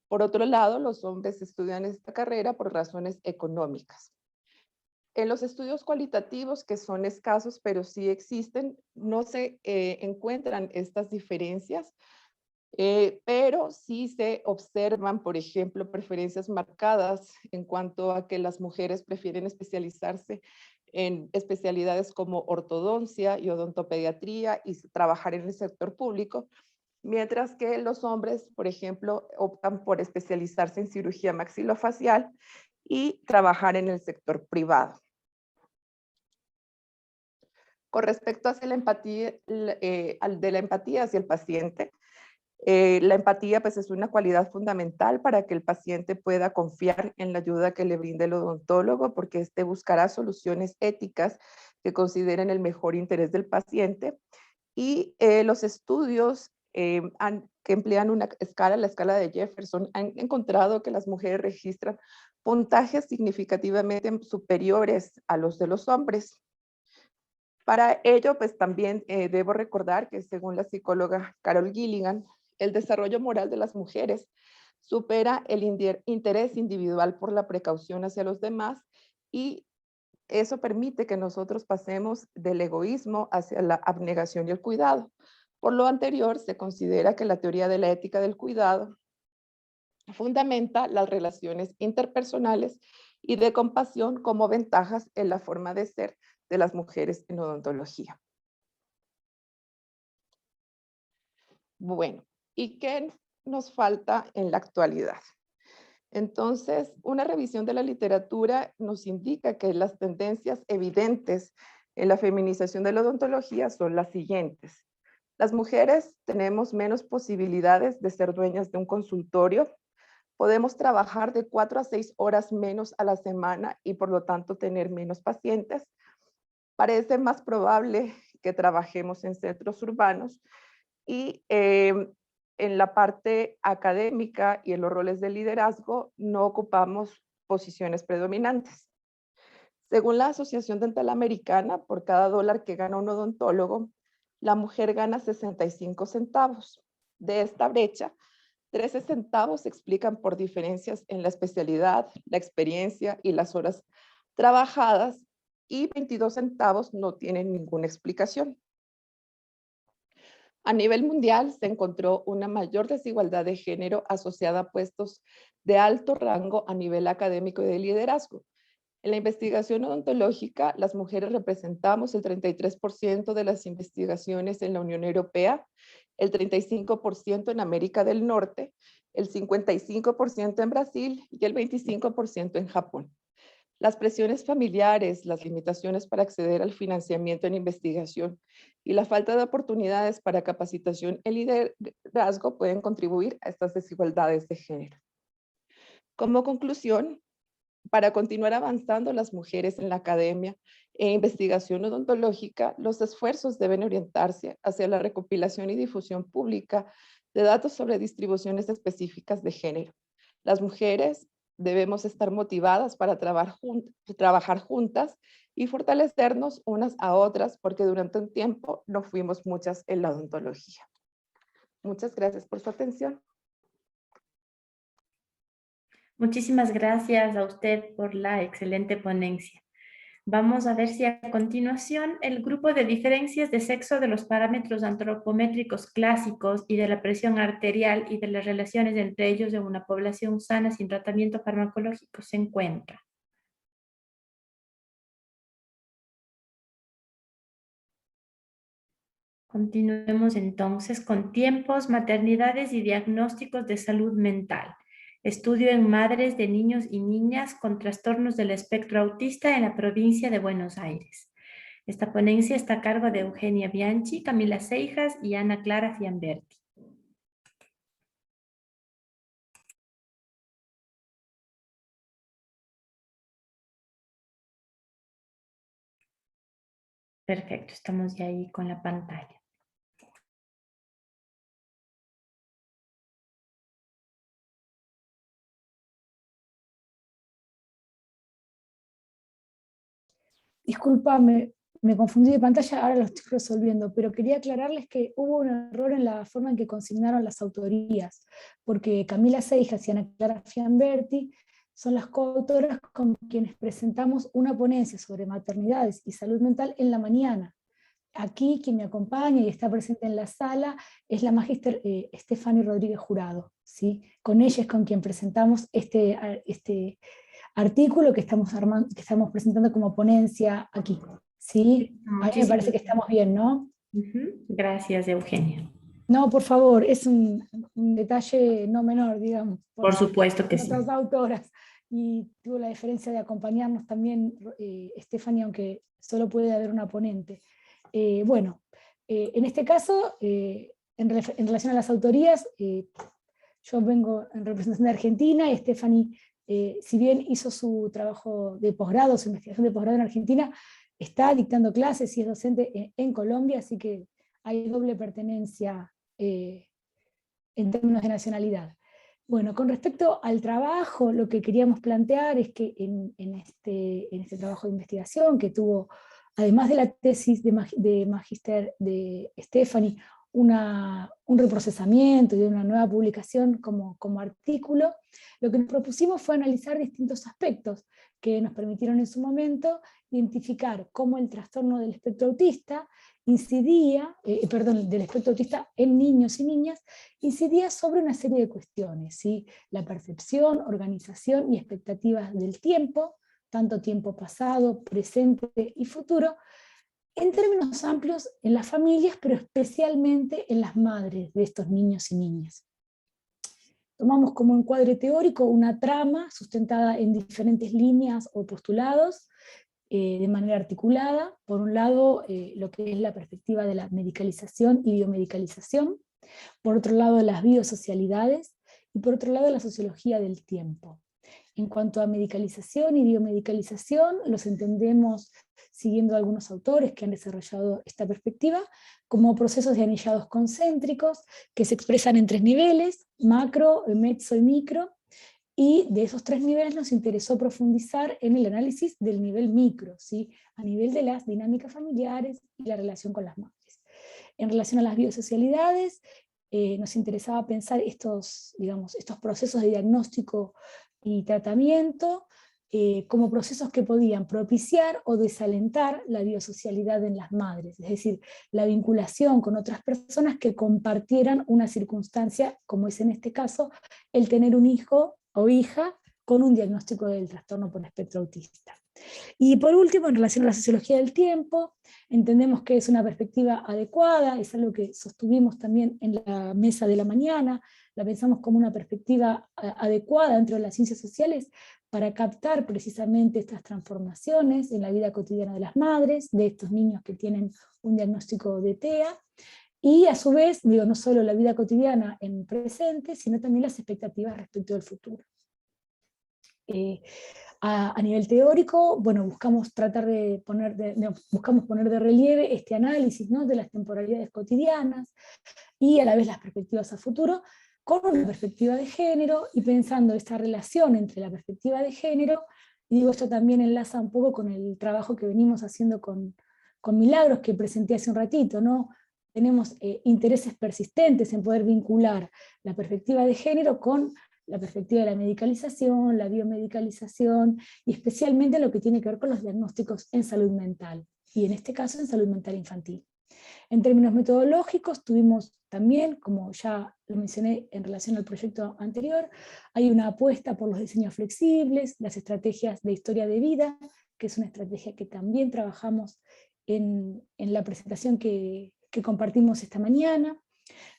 Por otro lado, los hombres estudian esta carrera por razones económicas. En los estudios cualitativos, que son escasos, pero sí existen, no se encuentran estas diferencias, pero sí se observan, por ejemplo, preferencias marcadas en cuanto a que las mujeres prefieren especializarse en especialidades como ortodoncia y odontopediatría y trabajar en el sector público, mientras que los hombres, por ejemplo, optan por especializarse en cirugía maxilofacial y trabajar en el sector privado. Con respecto hacia la empatía, de la empatía hacia el paciente, la empatía pues, es una cualidad fundamental para que el paciente pueda confiar en la ayuda que le brinde el odontólogo, porque éste buscará soluciones éticas que consideren el mejor interés del paciente. Y los estudios que emplean una escala, la escala de Jefferson, han encontrado que las mujeres registran puntajes significativamente superiores a los de los hombres. Para ello, pues también debo recordar que según la psicóloga Carol Gilligan, el desarrollo moral de las mujeres supera el interés individual por la precaución hacia los demás y eso permite que nosotros pasemos del egoísmo hacia la abnegación y el cuidado. Por lo anterior, se considera que la teoría de la ética del cuidado fundamenta las relaciones interpersonales y de compasión como ventajas en la forma de ser de las mujeres en odontología. Bueno, ¿y qué nos falta en la actualidad? Entonces, una revisión de la literatura nos indica que las tendencias evidentes en la feminización de la odontología son las siguientes. Las mujeres tenemos menos posibilidades de ser dueñas de un consultorio. Podemos trabajar de 4 a 6 horas menos a la semana y por lo tanto tener menos pacientes. Parece más probable que trabajemos en centros urbanos y en la parte académica y en los roles de liderazgo no ocupamos posiciones predominantes. Según la Asociación Dental Americana, por cada $1 que gana un odontólogo, la mujer gana 65 centavos. De esta brecha, 13 centavos se explican por diferencias en la especialidad, la experiencia y las horas trabajadas, y 22 centavos no tienen ninguna explicación. A nivel mundial se encontró una mayor desigualdad de género asociada a puestos de alto rango a nivel académico y de liderazgo. En la investigación odontológica, las mujeres representamos el 33% de las investigaciones en la Unión Europea, el 35% en América del Norte, el 55% en Brasil y el 25% en Japón. Las presiones familiares, las limitaciones para acceder al financiamiento en investigación y la falta de oportunidades para capacitación en liderazgo pueden contribuir a estas desigualdades de género. Como conclusión, para continuar avanzando las mujeres en la academia e investigación odontológica, los esfuerzos deben orientarse hacia la recopilación y difusión pública de datos sobre distribuciones específicas de género. Las mujeres debemos estar motivadas para trabajar juntas y fortalecernos unas a otras porque durante un tiempo no fuimos muchas en la odontología. Muchas gracias por su atención. Muchísimas gracias a usted por la excelente ponencia. Vamos a ver si a continuación el grupo de diferencias de sexo de los parámetros antropométricos clásicos y de la presión arterial y de las relaciones entre ellos en una población sana sin tratamiento farmacológico se encuentra. Continuemos entonces con tiempos, maternidades y diagnósticos de salud mental. Estudio en madres de niños y niñas con trastornos del espectro autista en la provincia de Buenos Aires. Esta ponencia está a cargo de Eugenia Bianchi, Camila Seijas y Ana Clara Fiamberti. Perfecto, estamos ya ahí con la pantalla. Discúlpame, me confundí de pantalla, ahora lo estoy resolviendo, pero quería aclararles que hubo un error en la forma en que consignaron las autorías, porque Camila Seijas y Ana Clara Fiamberti son las coautoras con quienes presentamos una ponencia sobre maternidades y salud mental en la mañana. Aquí quien me acompaña y está presente en la sala es la magíster Stephanie Rodríguez Jurado, ¿sí? Con ella es con quien presentamos este artículo que estamos presentando como ponencia aquí, ¿sí? A mí me parece que estamos bien, ¿no? Gracias, Eugenia. No, por favor, es un detalle no menor, digamos. Por supuesto que sí. Otras autoras. Y tuvo la diferencia de acompañarnos también Stephanie, aunque solo puede haber una ponente. Bueno, en este caso, en relación a las autorías, yo vengo en representación de Argentina y Stephanie, si bien hizo su trabajo de posgrado, su investigación de posgrado en Argentina, está dictando clases y es docente en Colombia, así que hay doble pertenencia en términos de nacionalidad. Bueno, con respecto al trabajo, lo que queríamos plantear es que en este trabajo de investigación que tuvo, además de la tesis de magíster de Stephanie, un reprocesamiento y una nueva publicación como artículo, lo que nos propusimos fue analizar distintos aspectos que nos permitieron en su momento identificar cómo el trastorno del espectro autista del espectro autista en niños y niñas, incidía sobre una serie de cuestiones, ¿sí? La percepción, organización y expectativas del tiempo, tanto tiempo pasado, presente y futuro, en términos amplios en las familias, pero especialmente en las madres de estos niños y niñas. Tomamos como encuadre teórico una trama sustentada en diferentes líneas o postulados, de manera articulada. Por un lado, lo que es la perspectiva de la medicalización y biomedicalización, por otro lado las biosocialidades, y por otro lado la sociología del tiempo. En cuanto a medicalización y biomedicalización, los entendemos, siguiendo algunos autores que han desarrollado esta perspectiva, como procesos de anillados concéntricos que se expresan en tres niveles: macro, meso y micro, y de esos tres niveles nos interesó profundizar en el análisis del nivel micro, ¿sí? A nivel de las dinámicas familiares y la relación con las madres. En relación a las biosocialidades, nos interesaba pensar estos procesos de diagnóstico y tratamiento como procesos que podían propiciar o desalentar la biosocialidad en las madres, es decir, la vinculación con otras personas que compartieran una circunstancia, como es en este caso, el tener un hijo o hija con un diagnóstico del trastorno por espectro autista. Y por último, en relación a la sociología del tiempo, entendemos que es una perspectiva adecuada, es algo que sostuvimos también en la mesa de la mañana, la pensamos como una perspectiva adecuada dentro de las ciencias sociales para captar precisamente estas transformaciones en la vida cotidiana de las madres, de estos niños que tienen un diagnóstico de TEA, y a su vez, no solo la vida cotidiana en presente, sino también las expectativas respecto del futuro. A nivel teórico, bueno, buscamos poner de relieve este análisis, ¿no?, de las temporalidades cotidianas y a la vez las perspectivas a futuro, con una perspectiva de género, y pensando esta relación entre la perspectiva de género, y digo, esto también enlaza un poco con el trabajo que venimos haciendo con Milagros, que presenté hace un ratito, ¿no? Tenemos intereses persistentes en poder vincular la perspectiva de género con la perspectiva de la medicalización, la biomedicalización, y especialmente lo que tiene que ver con los diagnósticos en salud mental, y en este caso en salud mental infantil. En términos metodológicos, tuvimos también, como ya lo mencioné en relación al proyecto anterior, hay una apuesta por los diseños flexibles, las estrategias de historia de vida, que es una estrategia que también trabajamos en la presentación que compartimos esta mañana.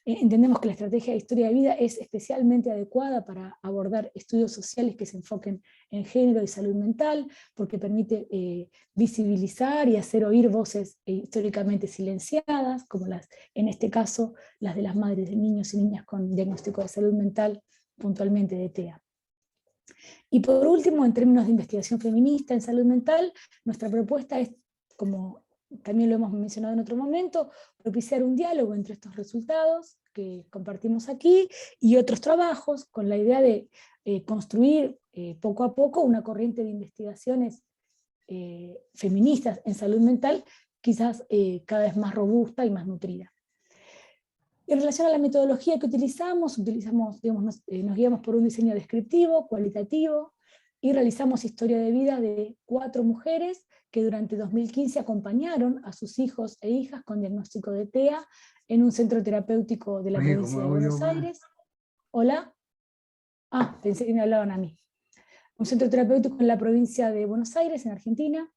Entendemos que la estrategia de historia de vida es especialmente adecuada para abordar estudios sociales que se enfoquen en género y salud mental, porque permite visibilizar y hacer oír voces históricamente silenciadas, como en este caso las de las madres de niños y niñas con diagnóstico de salud mental, puntualmente de TEA. Y por último, en términos de investigación feminista en salud mental, nuestra propuesta es, como también lo hemos mencionado en otro momento, propiciar un diálogo entre estos resultados que compartimos aquí y otros trabajos, con la idea de construir poco a poco una corriente de investigaciones feministas en salud mental, quizás cada vez más robusta y más nutrida. En relación a la metodología que utilizamos, digamos, nos guiamos por un diseño descriptivo, cualitativo, y realizamos historia de vida de 4 mujeres que durante 2015 acompañaron a sus hijos e hijas con diagnóstico de TEA en un centro terapéutico de la provincia de Buenos Aires. Hola. Ah, pensé que me hablaban a mí. Un centro terapéutico en la provincia de Buenos Aires, en Argentina.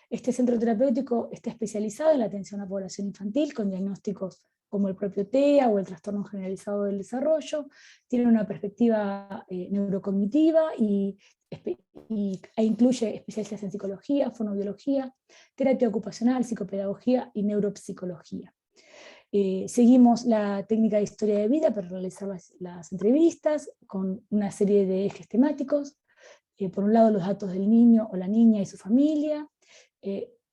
Este centro terapéutico está especializado en la atención a población infantil con diagnósticos como el propio TEA o el trastorno generalizado del desarrollo. Tiene una perspectiva neurocognitiva e incluye especialistas en psicología, fonoaudiología, terapia ocupacional, psicopedagogía y neuropsicología. Seguimos la técnica de historia de vida para realizar las entrevistas con una serie de ejes temáticos. Por un lado, los datos del niño o la niña y su familia,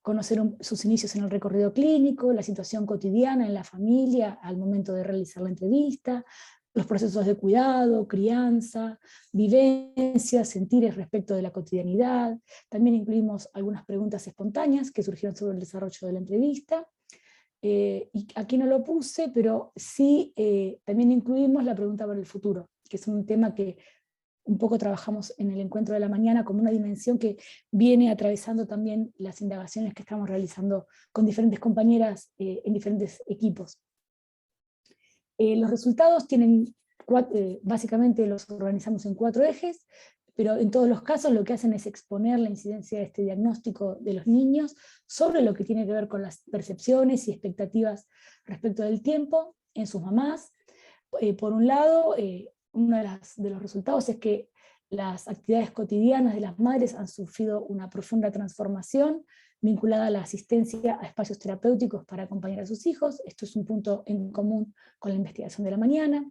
conocer sus inicios en el recorrido clínico, la situación cotidiana en la familia al momento de realizar la entrevista, los procesos de cuidado, crianza, vivencias, sentires respecto de la cotidianidad. También incluimos algunas preguntas espontáneas que surgieron sobre el desarrollo de la entrevista. Y aquí no lo puse, pero sí también incluimos la pregunta para el futuro, que es un tema que un poco trabajamos en el encuentro de la mañana como una dimensión que viene atravesando también las indagaciones que estamos realizando con diferentes compañeras en diferentes equipos. Los resultados tienen, básicamente los organizamos en 4 ejes, pero en todos los casos lo que hacen es exponer la incidencia de este diagnóstico de los niños sobre lo que tiene que ver con las percepciones y expectativas respecto del tiempo en sus mamás. Por un lado, uno de los resultados es que las actividades cotidianas de las madres han sufrido una profunda transformación vinculada a la asistencia a espacios terapéuticos para acompañar a sus hijos. Esto es un punto en común con la investigación de la mañana.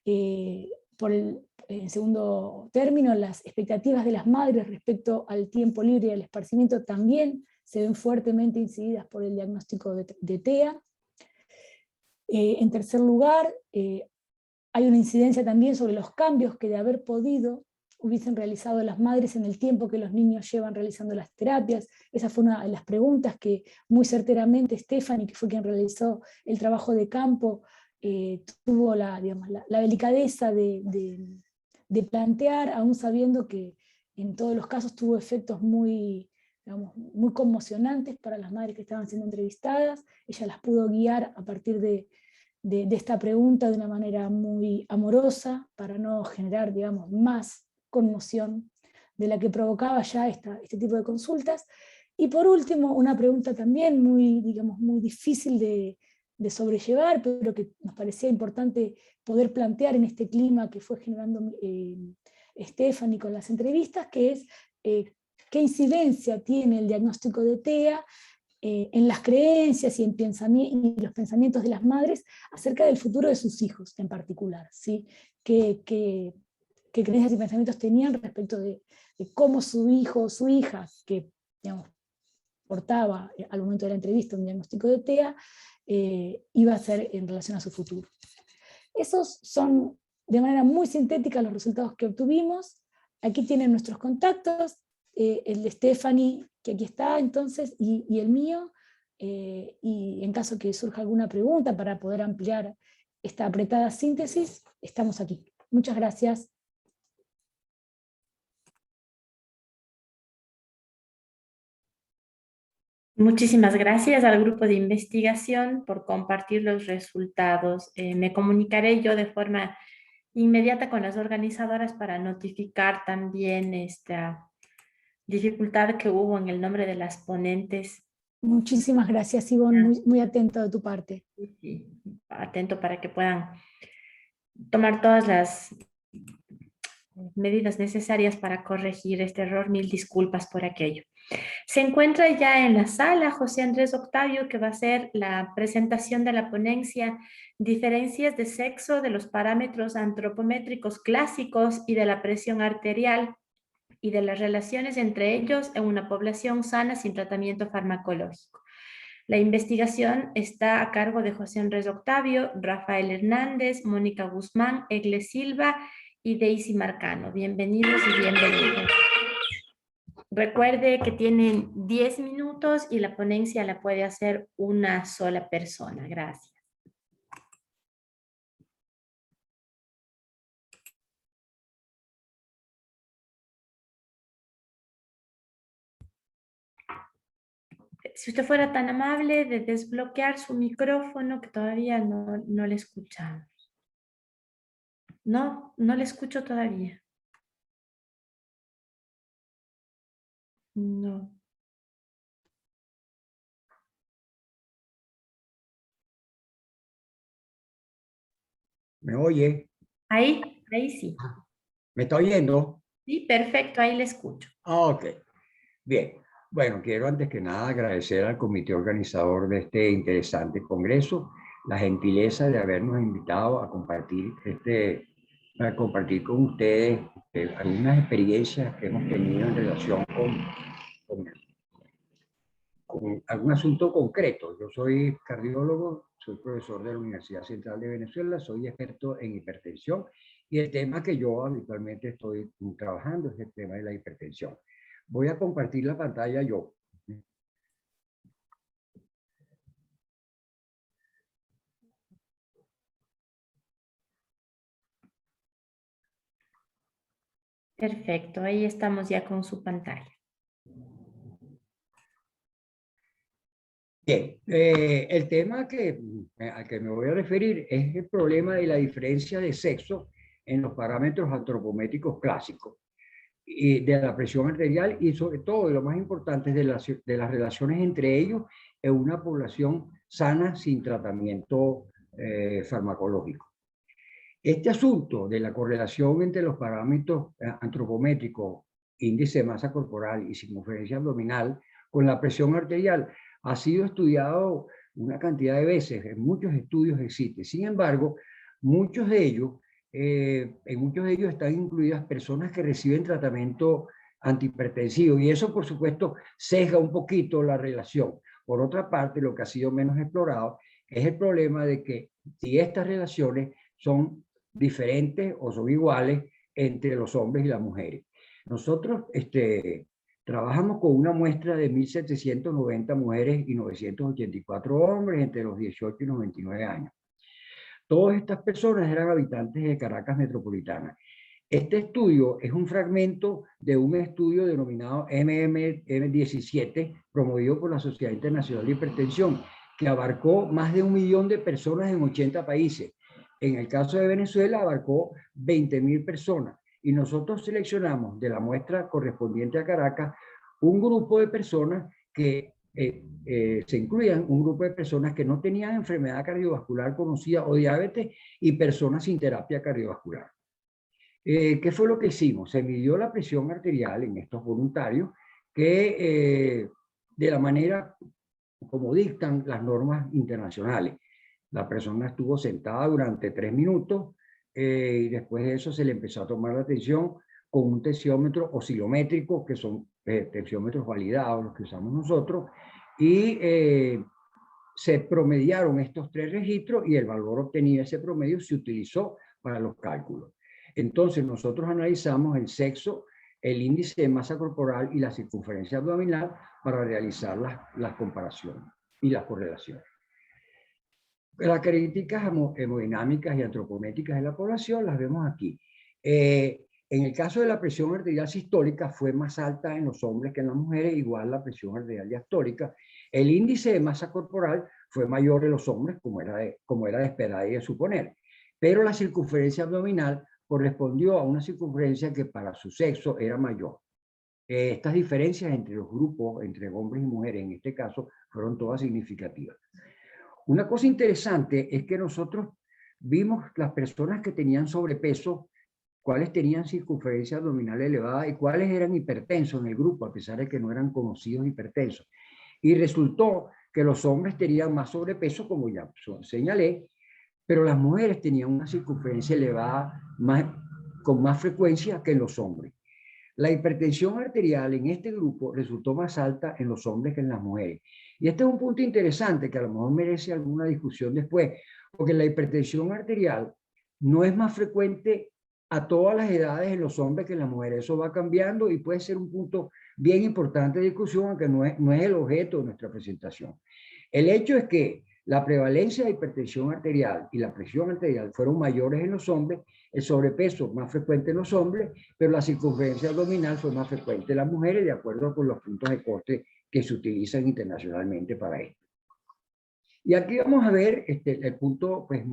En segundo término, las expectativas de las madres respecto al tiempo libre y al esparcimiento también se ven fuertemente incididas por el diagnóstico de TEA. En tercer lugar, hay una incidencia también sobre los cambios que de haber podido hubiesen realizado las madres en el tiempo que los niños llevan realizando las terapias. Esa fue una de las preguntas que muy certeramente Stephanie, que fue quien realizó el trabajo de campo, tuvo la delicadeza de plantear, aún sabiendo que en todos los casos tuvo efectos muy conmocionantes para las madres que estaban siendo entrevistadas. Ella las pudo guiar a partir de esta pregunta de una manera muy amorosa para no generar, más conmoción de la que provocaba ya este tipo de consultas. Y por último, una pregunta también muy difícil de sobrellevar, pero que nos parecía importante poder plantear en este clima que fue generando Stephanie con las entrevistas, que es qué incidencia tiene el diagnóstico de TEA en las creencias y los pensamientos de las madres acerca del futuro de sus hijos en particular, ¿sí? ¿Qué creencias y pensamientos tenían respecto de cómo su hijo o su hija, que portaba al momento de la entrevista un diagnóstico de TEA, iba a ser en relación a su futuro? Esos son de manera muy sintética los resultados que obtuvimos. Aquí tienen nuestros contactos, el de Stephanie, que aquí está entonces, y el mío, y en caso que surja alguna pregunta para poder ampliar esta apretada síntesis, estamos aquí. Muchas gracias. Muchísimas gracias al grupo de investigación por compartir los resultados. Me comunicaré yo de forma inmediata con las organizadoras para notificar también esta dificultad que hubo en el nombre de las ponentes. Muchísimas gracias, Ivonne, muy, muy atento de tu parte. Sí, atento para que puedan tomar todas las medidas necesarias para corregir este error. Mil disculpas por aquello. Se encuentra ya en la sala José Andrés Octavio, que va a hacer la presentación de la ponencia Diferencias de sexo de los parámetros antropométricos clásicos y de la presión arterial y de las relaciones entre ellos en una población sana sin tratamiento farmacológico. La investigación está a cargo de José Andrés Octavio, Rafael Hernández, Mónica Guzmán, Egle Silva y Daisy Marcano. Bienvenidos y bienvenidos. Recuerde que tienen 10 minutos y la ponencia la puede hacer una sola persona. Gracias. Si usted fuera tan amable de desbloquear su micrófono, que todavía no le escuchamos. No le escucho todavía. No. ¿Me oye? Ahí sí. ¿Me está oyendo? Sí, perfecto, ahí le escucho. Ok, bien. Bueno, quiero antes que nada agradecer al comité organizador de este interesante congreso la gentileza de habernos invitado a compartir con ustedes algunas experiencias que hemos tenido en relación con algún asunto concreto. Yo soy cardiólogo, soy profesor de la Universidad Central de Venezuela, soy experto en hipertensión y el tema que yo habitualmente estoy trabajando es el tema de la hipertensión. Voy a compartir la pantalla yo. Perfecto, ahí estamos ya con su pantalla. Bien, el tema al que me voy a referir es el problema de la diferencia de sexo en los parámetros antropométricos clásicos y de la presión arterial y sobre todo, y lo más importante, de las relaciones entre ellos en una población sana sin tratamiento farmacológico. Este asunto de la correlación entre los parámetros antropométricos, índice de masa corporal y circunferencia abdominal con la presión arterial ha sido estudiado una cantidad de veces, en muchos estudios existe. Sin embargo, en muchos de ellos están incluidas personas que reciben tratamiento antihipertensivo y eso, por supuesto, sesga un poquito la relación. Por otra parte, lo que ha sido menos explorado es el problema de que si estas relaciones son diferentes o son iguales entre los hombres y las mujeres. Nosotros trabajamos con una muestra de 1.790 mujeres y 984 hombres entre los 18 y 99 años. Todas estas personas eran habitantes de Caracas metropolitana. Este estudio es un fragmento de un estudio denominado MMM17, promovido por la Sociedad Internacional de Hipertensión, que abarcó más de 1 millón de personas en 80 países. En el caso de Venezuela abarcó 20.000 personas y nosotros seleccionamos de la muestra correspondiente a Caracas un grupo de personas que se incluían un grupo de personas que no tenían enfermedad cardiovascular conocida o diabetes y personas sin terapia cardiovascular. ¿Qué fue lo que hicimos? Se midió la presión arterial en estos voluntarios que de la manera como dictan las normas internacionales. La persona estuvo sentada durante 3 minutos y después de eso se le empezó a tomar la tensión con un tensiómetro oscilométrico, que son tensiómetros validados, los que usamos nosotros, y se promediaron estos 3 registros y el valor obtenido, ese promedio, se utilizó para los cálculos. Entonces nosotros analizamos el sexo, el índice de masa corporal y la circunferencia abdominal para realizar las comparaciones y las correlaciones. Las características hemodinámicas y antropométricas de la población las vemos aquí. En el caso de la presión arterial sistólica fue más alta en los hombres que en las mujeres, igual la presión arterial diastólica. El índice de masa corporal fue mayor en los hombres, como era de esperar y de suponer. Pero la circunferencia abdominal correspondió a una circunferencia que para su sexo era mayor. Estas diferencias entre los grupos, entre hombres y mujeres, en este caso, fueron todas significativas. Una cosa interesante es que nosotros vimos las personas que tenían sobrepeso, cuáles tenían circunferencia abdominal elevada y cuáles eran hipertensos en el grupo, a pesar de que no eran conocidos hipertensos. Y resultó que los hombres tenían más sobrepeso, como ya señalé, pero las mujeres tenían una circunferencia elevada con más frecuencia que en los hombres. La hipertensión arterial en este grupo resultó más alta en los hombres que en las mujeres. Y este es un punto interesante que a lo mejor merece alguna discusión después, porque la hipertensión arterial no es más frecuente a todas las edades en los hombres que en las mujeres. Eso va cambiando y puede ser un punto bien importante de discusión, aunque no es el objeto de nuestra presentación. El hecho es que la prevalencia de hipertensión arterial y la presión arterial fueron mayores en los hombres, el sobrepeso más frecuente en los hombres, pero la circunferencia abdominal fue más frecuente en las mujeres, de acuerdo con los puntos de corte que se utilizan internacionalmente para esto. Y aquí vamos a ver el punto pues,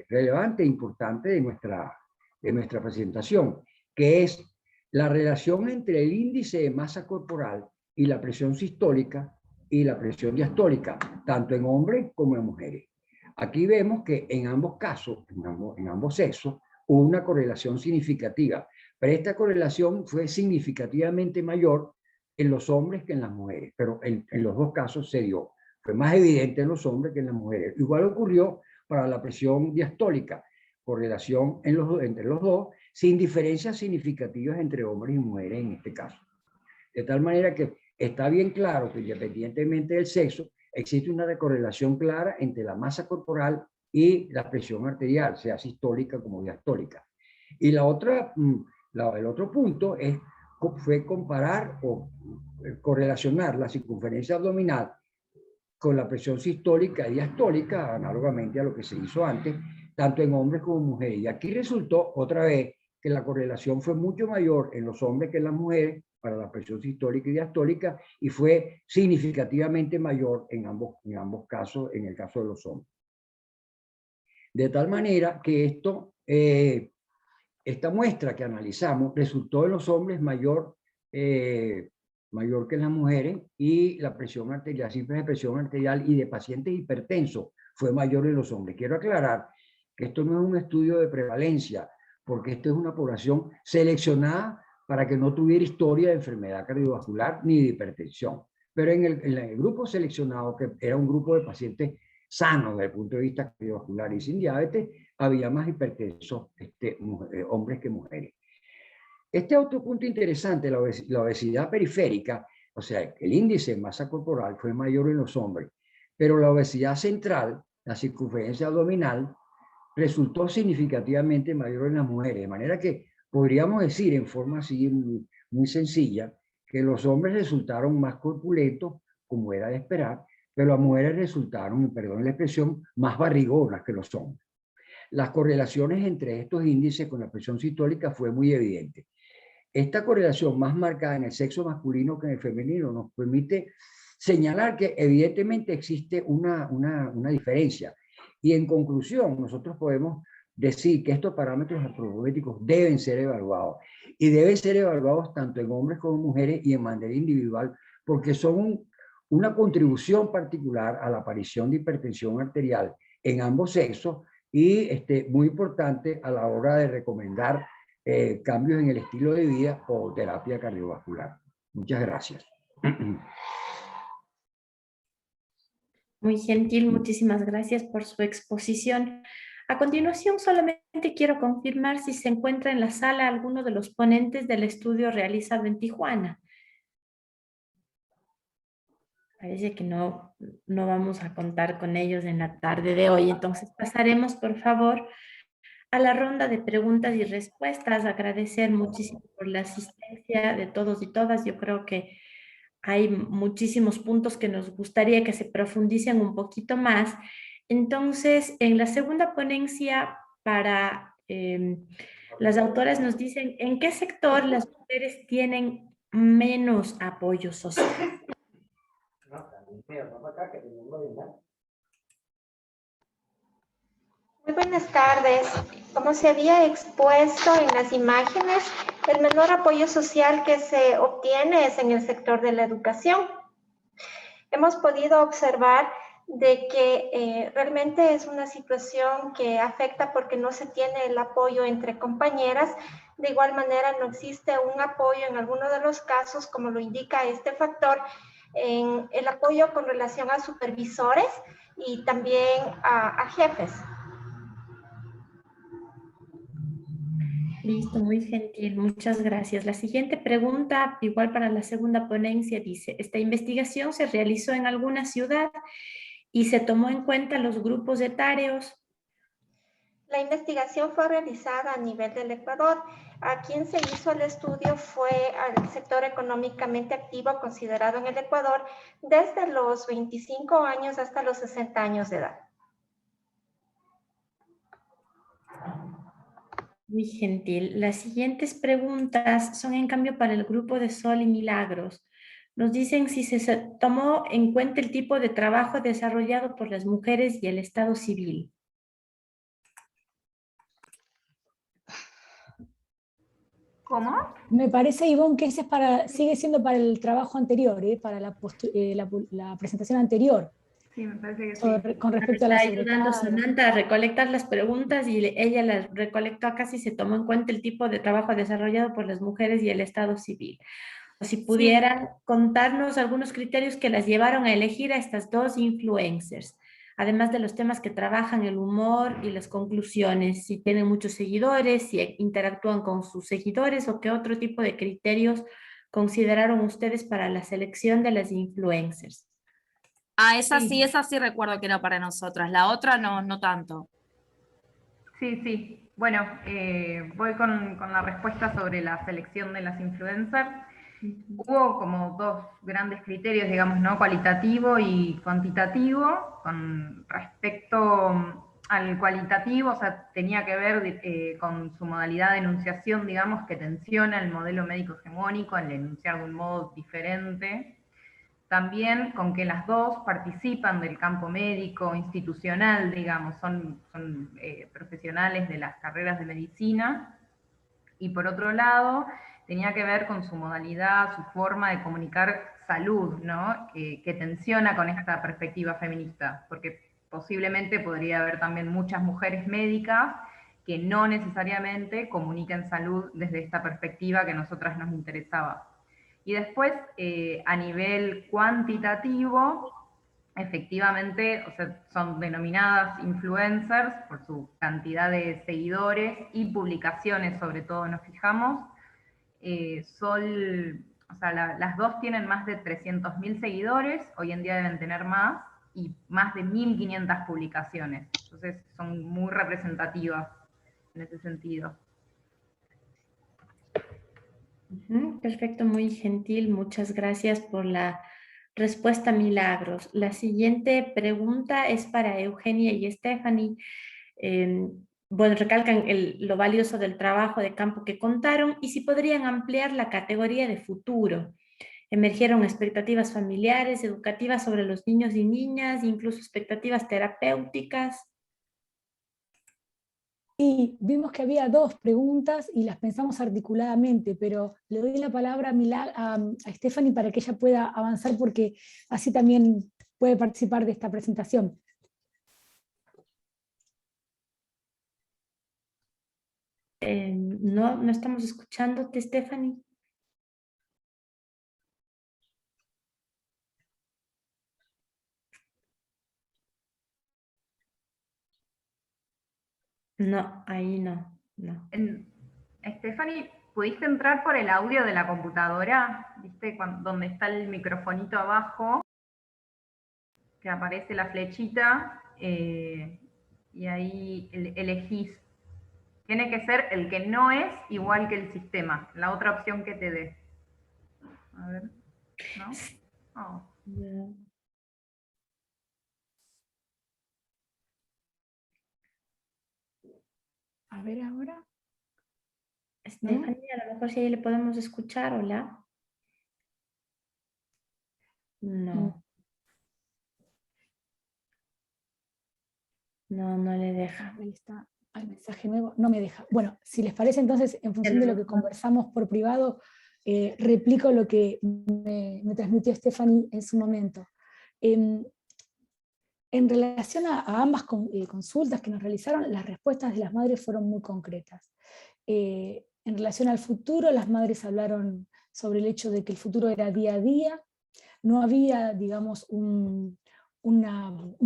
relevante e importante de nuestra presentación, que es la relación entre el índice de masa corporal y la presión sistólica y la presión diastólica, tanto en hombres como en mujeres. Aquí vemos que en ambos casos, en ambos sexos, hubo una correlación significativa, pero esta correlación fue significativamente mayor en los hombres que en las mujeres, pero en los dos casos se dio. Fue más evidente en los hombres que en las mujeres. Igual ocurrió para la presión diastólica, correlación entre los dos, sin diferencias significativas entre hombres y mujeres en este caso. De tal manera que está bien claro que independientemente del sexo, existe una correlación clara entre la masa corporal y la presión arterial, sea sistólica como diastólica. Y el otro punto fue comparar o correlacionar la circunferencia abdominal con la presión sistólica y diastólica, análogamente a lo que se hizo antes, tanto en hombres como en mujeres. Y aquí resultó otra vez que la correlación fue mucho mayor en los hombres que en las mujeres para la presión sistólica y diastólica, y fue significativamente mayor en ambos casos, en el caso de los hombres. De tal manera que esta muestra que analizamos resultó en los hombres mayor que en las mujeres, y la presión arterial, las cifras de presión arterial y de pacientes hipertensos fue mayor en los hombres. Quiero aclarar que esto no es un estudio de prevalencia, porque esto es una población seleccionada para que no tuviera historia de enfermedad cardiovascular ni de hipertensión. Pero en el grupo seleccionado, que era un grupo de pacientes sanos desde el punto de vista cardiovascular y sin diabetes, había más hipertensos hombres que mujeres. Este otro punto interesante, la obesidad periférica, o sea, el índice de masa corporal fue mayor en los hombres, pero la obesidad central, la circunferencia abdominal, resultó significativamente mayor en las mujeres, de manera que podríamos decir en forma así muy sencilla que los hombres resultaron más corpulentos, como era de esperar, pero las mujeres resultaron, perdón la expresión, más barrigonas que los hombres. Las correlaciones entre estos índices con la presión sistólica fue muy evidente. Esta correlación más marcada en el sexo masculino que en el femenino nos permite señalar que evidentemente existe una diferencia. Y en conclusión, nosotros podemos decir que estos parámetros antropométricos deben ser evaluados. Y deben ser evaluados tanto en hombres como en mujeres y en manera individual, porque son una contribución particular a la aparición de hipertensión arterial en ambos sexos, y muy importante a la hora de recomendar cambios en el estilo de vida o terapia cardiovascular. Muchas gracias. Muy gentil, muchísimas gracias por su exposición. A continuación, solamente quiero confirmar si se encuentra en la sala alguno de los ponentes del estudio realizado en Tijuana. Parece que no vamos a contar con ellos en la tarde de hoy, entonces pasaremos, por favor, a la ronda de preguntas y respuestas. Agradecer muchísimo por la asistencia de todos y todas. Yo creo que hay muchísimos puntos que nos gustaría que se profundicen un poquito más. Entonces, en la segunda ponencia, las autoras nos dicen en qué sector las mujeres tienen menos apoyo social. Muy buenas tardes. Como se había expuesto en las imágenes, el menor apoyo social que se obtiene es en el sector de la educación. Hemos podido observar de que realmente es una situación que afecta porque no se tiene el apoyo entre compañeras. De igual manera, no existe un apoyo en alguno de los casos, como lo indica este factor, en el apoyo con relación a supervisores y también a jefes. Listo, muy gentil, muchas gracias. La siguiente pregunta, igual para la segunda ponencia, dice, ¿esta investigación se realizó en alguna ciudad y se tomó en cuenta los grupos etarios? La investigación fue realizada a nivel del Ecuador. A quien se hizo el estudio fue al sector económicamente activo considerado en el Ecuador desde los 25 años hasta los 60 años de edad. Muy gentil. Las siguientes preguntas son en cambio para el grupo de Sol y Milagros. Nos dicen si se tomó en cuenta el tipo de trabajo desarrollado por las mujeres y el Estado civil. ¿Cómo? Me parece, Ivonne, que ese es sigue siendo para el trabajo anterior, para la presentación anterior, Sí, me parece que sí. con respecto a la Está ayudando secretaria. Samantha a recolectar las preguntas y ella las recolectó acá si se tomó en cuenta el tipo de trabajo desarrollado por las mujeres y el Estado civil. O si pudieran contarnos algunos criterios que las llevaron a elegir a estas dos influencers, además de los temas que trabajan, el humor y las conclusiones, si tienen muchos seguidores, si interactúan con sus seguidores o qué otro tipo de criterios consideraron ustedes para la selección de las influencers. Ah, esa sí recuerdo que era para nosotras, la otra no tanto. Sí. Bueno, voy con la respuesta sobre la selección de las influencers. Hubo como dos grandes criterios, digamos, ¿no? Cualitativo y cuantitativo. Con respecto al cualitativo, o sea, tenía que ver con su modalidad de enunciación, digamos, que tensiona el modelo médico hegemónico al enunciar de un modo diferente. También con que las dos participan del campo médico, institucional, digamos, son profesionales de las carreras de medicina. Y por otro lado, tenía que ver con su modalidad, su forma de comunicar salud, ¿no? Que tensiona con esta perspectiva feminista, porque posiblemente podría haber también muchas mujeres médicas que no necesariamente comuniquen salud desde esta perspectiva que a nosotras nos interesaba. Y después, a nivel cuantitativo, efectivamente, o sea, son denominadas influencers por su cantidad de seguidores y publicaciones, sobre todo nos fijamos. O sea, las dos tienen más de 300.000 seguidores, hoy en día deben tener más, y más de 1.500 publicaciones. Entonces son muy representativas en ese sentido. Perfecto, muy gentil. Muchas gracias por la respuesta, Milagros. La siguiente pregunta es para Eugenia y Stephanie. Bueno, recalcan lo valioso del trabajo de campo que contaron y si podrían ampliar la categoría de futuro. Emergieron expectativas familiares, educativas sobre los niños y niñas, incluso expectativas terapéuticas. Y vimos que había dos preguntas y las pensamos articuladamente, pero le doy la palabra a Stephanie para que ella pueda avanzar porque así también puede participar de esta presentación. No estamos escuchándote, Stephanie. No, ahí no. Stephanie, ¿pudiste entrar por el audio de la computadora? ¿Viste donde está el microfonito abajo? Que aparece la flechita y ahí elegís. Tiene que ser el que no es igual que el sistema, la otra opción que te dé. A ver, ¿no? Oh. Yeah. A ver ahora. Stephanie, a lo mejor si ahí le podemos escuchar, ¿hola? No. No le deja. Ahí está el mensaje nuevo, no me deja. Bueno, si les parece entonces, en función de lo que conversamos por privado, replico lo que me transmitió Stephanie en su momento. En relación a ambas consultas que nos realizaron, las respuestas de las madres fueron muy concretas. En relación al futuro, las madres hablaron sobre el hecho de que el futuro era día a día, no había, digamos, un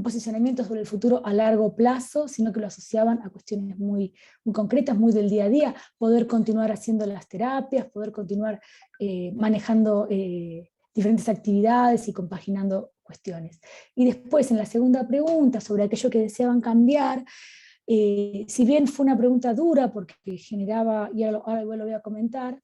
posicionamiento sobre el futuro a largo plazo, sino que lo asociaban a cuestiones muy concretas, muy del día a día, poder continuar haciendo las terapias, poder continuar manejando diferentes actividades y compaginando cuestiones. Y después, en la segunda pregunta, sobre aquello que deseaban cambiar, si bien fue una pregunta dura, porque generaba, y ahora igual lo voy a comentar,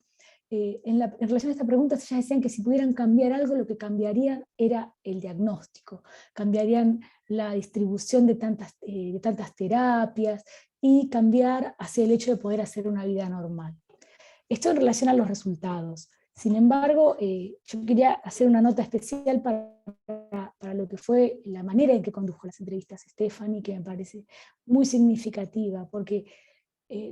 en relación a esta pregunta, ellas decían que si pudieran cambiar algo, lo que cambiarían era el diagnóstico, cambiarían la distribución de tantas terapias y cambiar hacia el hecho de poder hacer una vida normal. Esto en relación a los resultados. Sin embargo, yo quería hacer una nota especial para lo que fue la manera en que condujo las entrevistas Stephanie, que me parece muy significativa, porque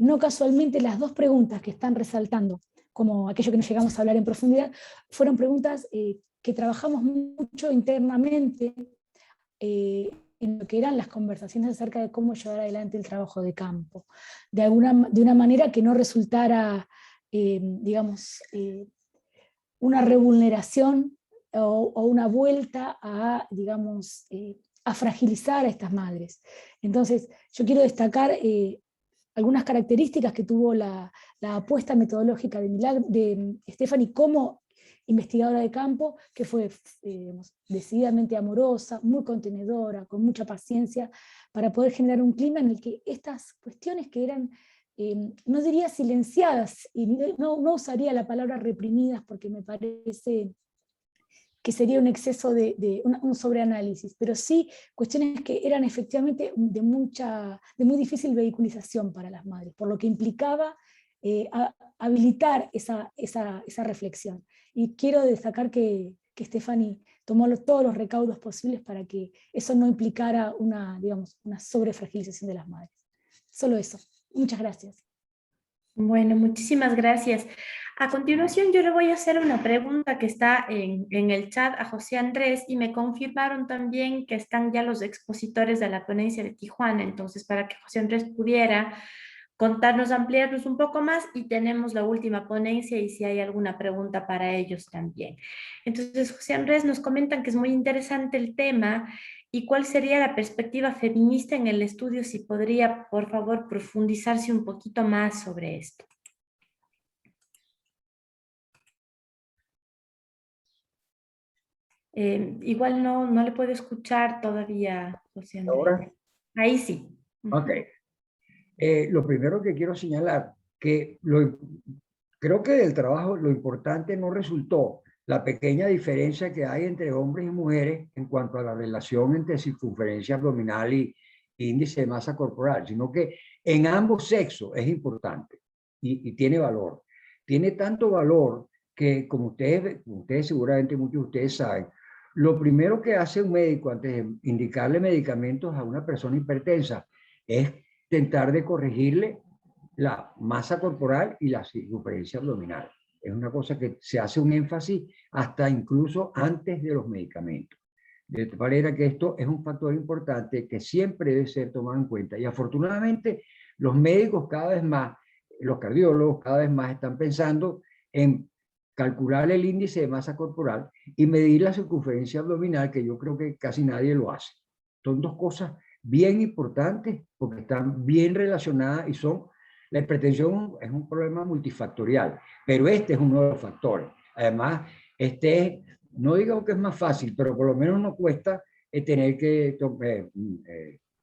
no casualmente las dos preguntas que están resaltando, como aquello que no llegamos a hablar en profundidad, fueron preguntas que trabajamos mucho internamente en lo que eran las conversaciones acerca de cómo llevar adelante el trabajo de campo, de una manera que no resultara, digamos, una revulneración o una vuelta a, digamos, a fragilizar a estas madres. Entonces, yo quiero destacar algunas características que tuvo la apuesta metodológica de Stephanie como investigadora de campo, que fue digamos, decididamente amorosa, muy contenedora, con mucha paciencia, para poder generar un clima en el que estas cuestiones que eran, no diría silenciadas, y no usaría la palabra reprimidas, porque me parece que sería un exceso un sobreanálisis, pero sí cuestiones que eran efectivamente de muy difícil vehiculización para las madres, por lo que implicaba habilitar esa reflexión. Y quiero destacar que Stephanie tomó todos los recaudos posibles para que eso no implicara digamos, una sobrefragilización de las madres. Solo eso. Muchas gracias. Bueno, muchísimas gracias. A continuación yo le voy a hacer una pregunta que está en el chat a José Andrés, y me confirmaron también que están ya los expositores de la ponencia de Tijuana, entonces para que José Andrés pudiera contarnos, ampliarnos un poco más, y tenemos la última ponencia y si hay alguna pregunta para ellos también. Entonces, José Andrés, nos comentan que es muy interesante el tema y cuál sería la perspectiva feminista en el estudio, si podría, por favor, profundizarse un poquito más sobre esto. Igual no le puedo escuchar todavía, José Andrés. ¿Ahora? Ahí sí. Ok. Lo primero que quiero señalar, que creo que del trabajo lo importante no resultó la pequeña diferencia que hay entre hombres y mujeres en cuanto a la relación entre circunferencia abdominal y índice de masa corporal, sino que en ambos sexos es importante y tiene valor. Tiene tanto valor que, como ustedes seguramente muchos de ustedes saben, lo primero que hace un médico antes de indicarle medicamentos a una persona hipertensa es intentar de corregirle la masa corporal y la circunferencia abdominal. Es una cosa que se hace un énfasis hasta incluso antes de los medicamentos. De manera que esto es un factor importante que siempre debe ser tomado en cuenta. Y afortunadamente los médicos cada vez más, los cardiólogos cada vez más están pensando en calcular el índice de masa corporal y medir la circunferencia abdominal, que yo creo que casi nadie lo hace. Son dos cosas bien importantes porque están bien relacionadas y son, la hipertensión es un problema multifactorial, pero este es uno de los factores. Además, no digo que es más fácil, pero por lo menos no cuesta tener que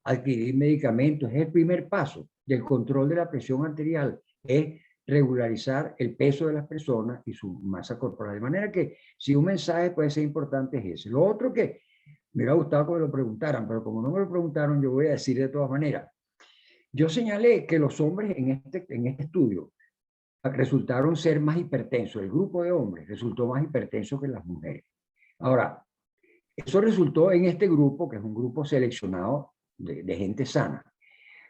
adquirir medicamentos. Es el primer paso del control de la presión arterial, es regularizar el peso de las personas y su masa corporal. De manera que si un mensaje puede ser importante es ese. Lo otro que me hubiera gustado que me lo preguntaran, pero como no me lo preguntaron, yo voy a decir de todas maneras. Yo señalé que los hombres en este estudio resultaron ser más hipertensos. El grupo de hombres resultó más hipertenso que las mujeres. Ahora, eso resultó en este grupo, que es un grupo seleccionado de gente sana.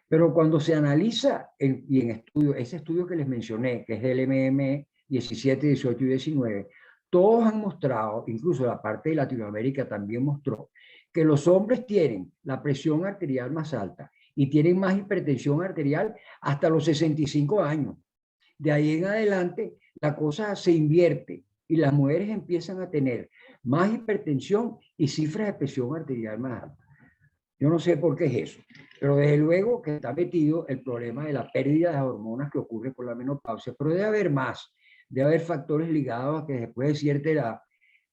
Pero cuando se analiza ese estudio que les mencioné, que es del MM 17, 18 y 19, todos han mostrado, incluso la parte de Latinoamérica también mostró, que los hombres tienen la presión arterial más alta y tienen más hipertensión arterial hasta los 65 años. De ahí en adelante, la cosa se invierte y las mujeres empiezan a tener más hipertensión y cifras de presión arterial más altas. Yo no sé por qué es eso, pero desde luego que está metido el problema de la pérdida de hormonas que ocurre por la menopausia, pero debe haber más, debe haber factores ligados a que después de cierta edad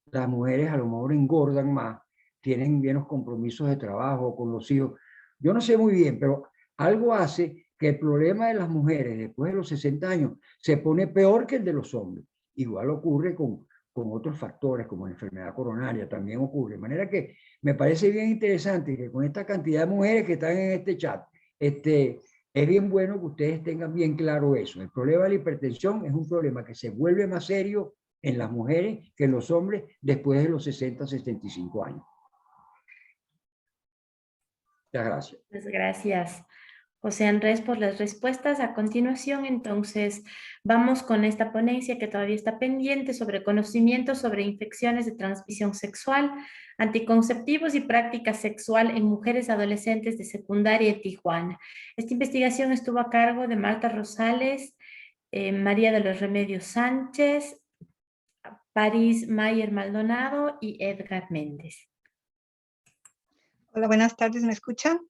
las mujeres a lo mejor engordan más, tienen menos compromisos de trabajo con los hijos. Yo no sé muy bien, pero algo hace que el problema de las mujeres después de los 60 años se pone peor que el de los hombres. Igual ocurre con otros factores como la enfermedad coronaria, también ocurre. De manera que me parece bien interesante que con esta cantidad de mujeres que están en este chat, es bien bueno que ustedes tengan bien claro eso. El problema de la hipertensión es un problema que se vuelve más serio en las mujeres que en los hombres después de los 60, 75 años. Muchas gracias. Muchas gracias, José Andrés, por las respuestas. A continuación, entonces, vamos con esta ponencia que todavía está pendiente sobre conocimientos sobre infecciones de transmisión sexual, anticonceptivos y práctica sexual en mujeres adolescentes de secundaria en Tijuana. Esta investigación estuvo a cargo de Marta Rosales, María de los Remedios Sánchez, París Mayer Maldonado y Edgar Méndez. Hola, buenas tardes, ¿me escuchan?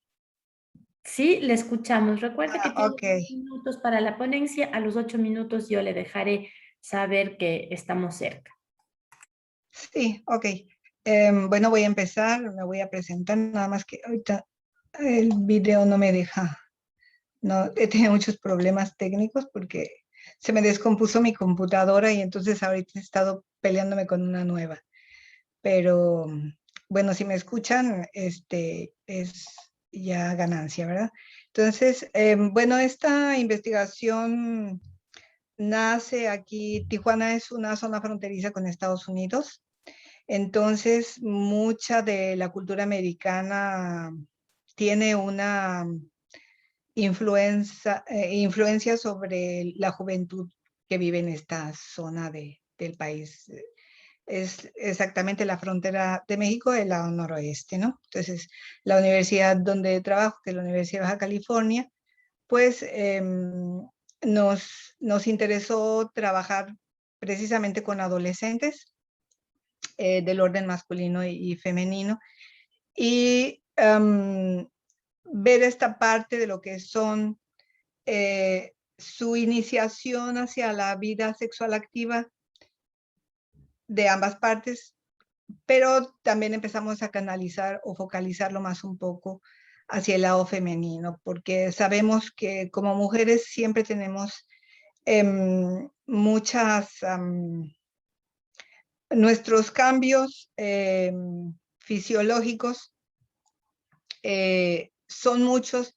Sí, le escuchamos. Recuerde que tiene Ok. 8 minutos para la ponencia. A los 8 minutos yo le dejaré saber que estamos cerca. Sí, ok. Bueno, voy a empezar, me voy a presentar, nada más que ahorita el video no me deja. No, he tenido muchos problemas técnicos porque se me descompuso mi computadora y entonces ahorita he estado peleándome con una nueva. Pero bueno, si me escuchan, es ya ganancia, ¿verdad? Entonces, bueno, esta investigación nace aquí. Tijuana es una zona fronteriza con Estados Unidos. Entonces, mucha de la cultura americana tiene una influencia sobre la juventud que vive en esta zona del país. Es exactamente la frontera de México del lado noroeste, ¿no? Entonces, la universidad donde trabajo, que es la Universidad de Baja California, pues nos interesó trabajar precisamente con adolescentes del orden masculino y femenino y ver esta parte de lo que son su iniciación hacia la vida sexual activa de ambas partes, pero también empezamos a canalizar o focalizarlo más un poco hacia el lado femenino, porque sabemos que como mujeres siempre tenemos nuestros cambios fisiológicos son muchos,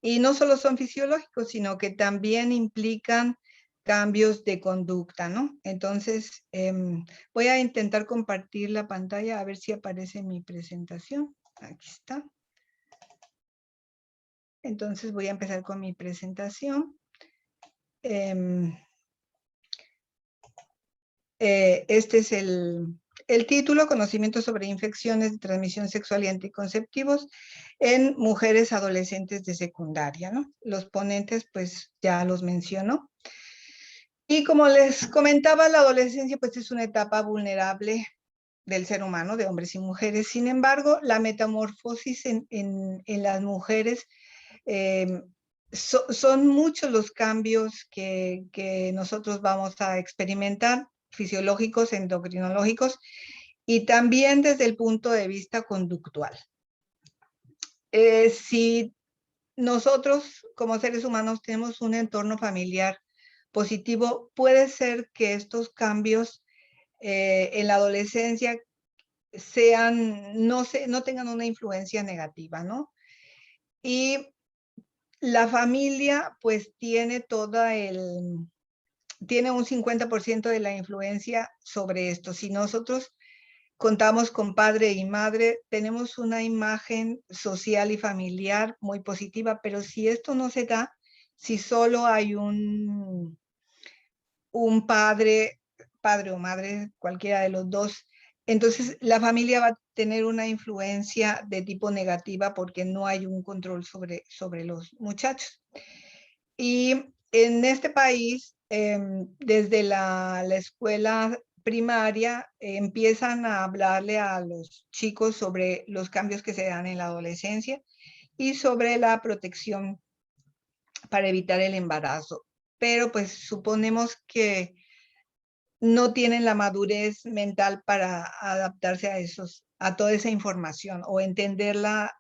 y no solo son fisiológicos, sino que también implican cambios de conducta, ¿no? Entonces, voy a intentar compartir la pantalla a ver si aparece mi presentación. Aquí está. Entonces, voy a empezar con mi presentación. Este es el título: Conocimiento sobre infecciones de transmisión sexual y anticonceptivos en mujeres adolescentes de secundaria, ¿no? Los ponentes, pues, ya los menciono. Y como les comentaba, la adolescencia, pues, es una etapa vulnerable del ser humano, de hombres y mujeres. Sin embargo, la metamorfosis en las mujeres, son muchos los cambios que nosotros vamos a experimentar, fisiológicos, endocrinológicos, y también desde el punto de vista conductual. Si nosotros como seres humanos tenemos un entorno familiar positivo, puede ser que estos cambios en la adolescencia no tengan una influencia negativa, ¿no? Y la familia pues tiene un 50% de la influencia sobre esto. Si nosotros contamos con padre y madre, tenemos una imagen social y familiar muy positiva, pero si esto no se da, si solo hay un padre o madre, cualquiera de los dos, entonces la familia va a tener una influencia de tipo negativa porque no hay un control sobre los muchachos. Y en este país, desde la escuela primaria, empiezan a hablarle a los chicos sobre los cambios que se dan en la adolescencia y sobre la protección para evitar el embarazo. Pero pues suponemos que no tienen la madurez mental para adaptarse a toda esa información o entenderla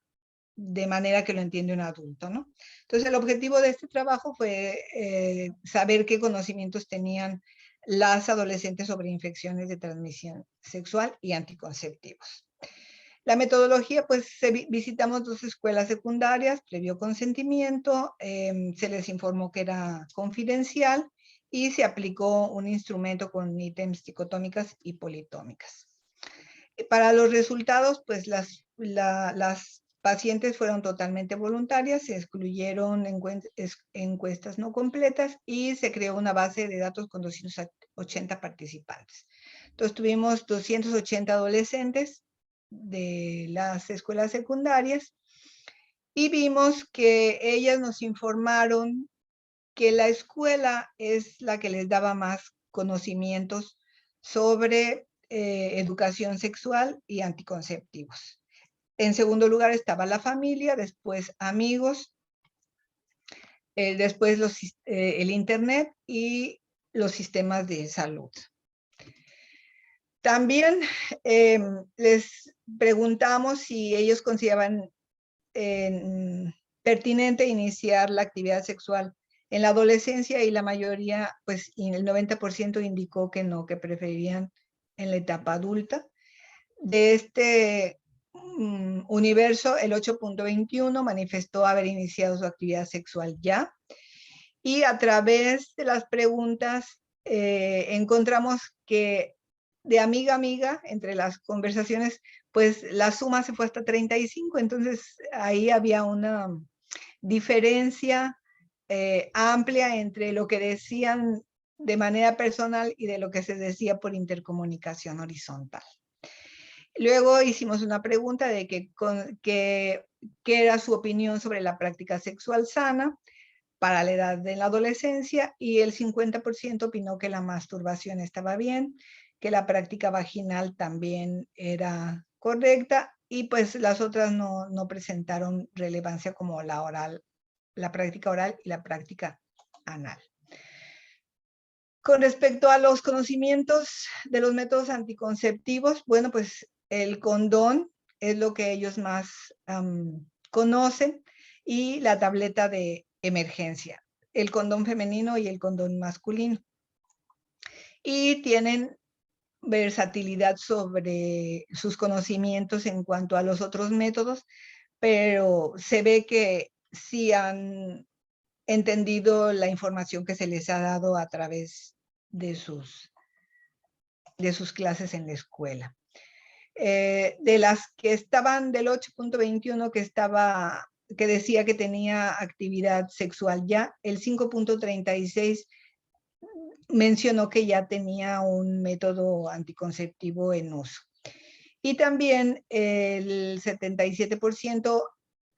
de manera que lo entiende un adulto, ¿no? Entonces, el objetivo de este trabajo fue saber qué conocimientos tenían las adolescentes sobre infecciones de transmisión sexual y anticonceptivos. La metodología, pues visitamos 2 escuelas secundarias, previo consentimiento, se les informó que era confidencial y se aplicó un instrumento con ítems dicotómicas y politómicas. Para los resultados, pues las pacientes fueron totalmente voluntarias, se excluyeron encuestas no completas y se creó una base de datos con 280 participantes. Entonces tuvimos 280 adolescentes de las escuelas secundarias y vimos que ellas nos informaron que la escuela es la que les daba más conocimientos sobre educación sexual y anticonceptivos. En segundo lugar estaba la familia, después amigos, después el internet y los sistemas de salud. También les preguntamos si ellos consideraban pertinente iniciar la actividad sexual en la adolescencia y la mayoría, pues el 90% indicó que no, que preferirían en la etapa adulta. De este universo, el 8.21 manifestó haber iniciado su actividad sexual ya. Y a través de las preguntas encontramos que de amiga a amiga, entre las conversaciones, pues la suma se fue hasta 35, entonces ahí había una diferencia amplia entre lo que decían de manera personal y de lo que se decía por intercomunicación horizontal. Luego hicimos una pregunta de qué era su opinión sobre la práctica sexual sana para la edad de la adolescencia y el 50% opinó que la masturbación estaba bien, que la práctica vaginal también era correcta y pues las otras no presentaron relevancia como la oral, la práctica oral y la práctica anal. Con respecto a los conocimientos de los métodos anticonceptivos, bueno, pues el condón es lo que ellos más conocen y la tableta de emergencia, el condón femenino y el condón masculino. Y tienen versatilidad sobre sus conocimientos en cuanto a los otros métodos, pero se ve que sí han entendido la información que se les ha dado a través de sus clases en la escuela. De las que estaban del 8.21 que decía que tenía actividad sexual ya, el 5.36 mencionó que ya tenía un método anticonceptivo en uso. Y también el 77%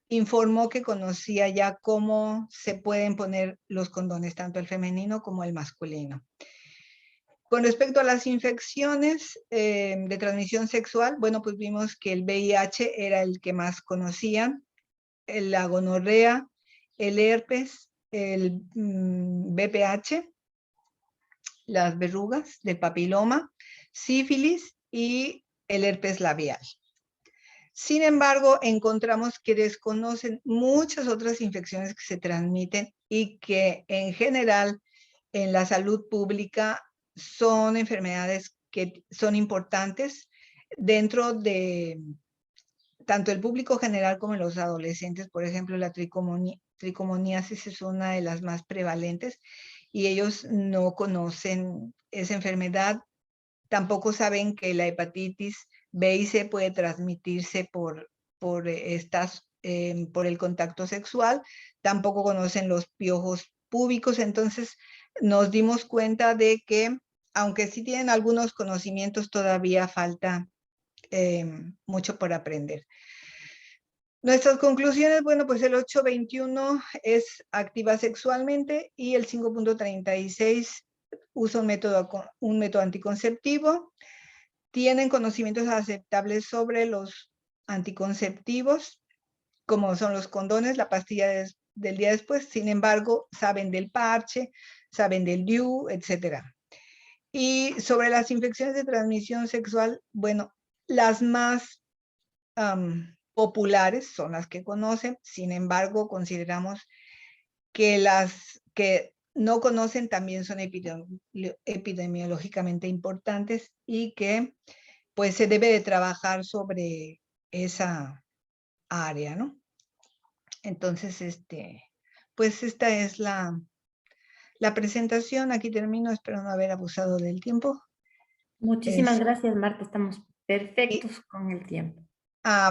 informó que conocía ya cómo se pueden poner los condones, tanto el femenino como el masculino. Con respecto a las infecciones de transmisión sexual, bueno, pues vimos que el VIH era el que más conocían, la gonorrea, el herpes, el VPH, las verrugas del papiloma, sífilis y el herpes labial. Sin embargo, encontramos que desconocen muchas otras infecciones que se transmiten y que en general en la salud pública son enfermedades que son importantes dentro de tanto el público general como los adolescentes. Por ejemplo, la tricomoniasis es una de las más prevalentes y ellos no conocen esa enfermedad. Tampoco saben que la hepatitis B y C puede transmitirse por el contacto sexual. Tampoco conocen los piojos púbicos. Entonces nos dimos cuenta de que, aunque sí tienen algunos conocimientos, todavía falta mucho por aprender. Nuestras conclusiones, bueno, pues el 8.21 es activa sexualmente y el 5.36 usa un método anticonceptivo. Tienen conocimientos aceptables sobre los anticonceptivos, como son los condones, la pastilla del día después. Sin embargo, saben del parche, saben del DIU, etc. Y sobre las infecciones de transmisión sexual, bueno, las más populares son las que conocen. Sin embargo, consideramos que las que no conocen también son epidemiológicamente importantes y que pues se debe de trabajar sobre esa área, ¿no? Entonces, pues esta es la la presentación. Aquí termino, espero no haber abusado del tiempo. Muchísimas gracias, Marta. Estamos perfectos con el tiempo.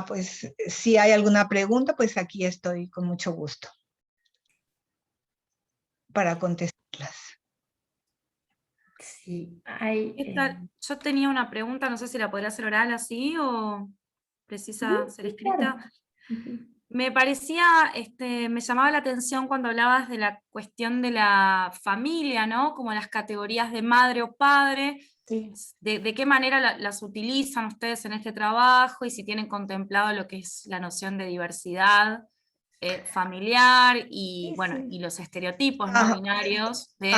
Pues si hay alguna pregunta, pues aquí estoy con mucho gusto para contestarlas. Sí, hay... Yo tenía una pregunta, no sé si la podrá hacer oral así o precisa ser escrita. Claro. Me parecía, me llamaba la atención cuando hablabas de la cuestión de la familia, ¿no? Como las categorías de madre o padre. Sí. ¿De qué manera las utilizan ustedes en este trabajo y si tienen contemplado lo que es la noción de diversidad familiar y, Sí, bueno, sí. y los estereotipos no binarios de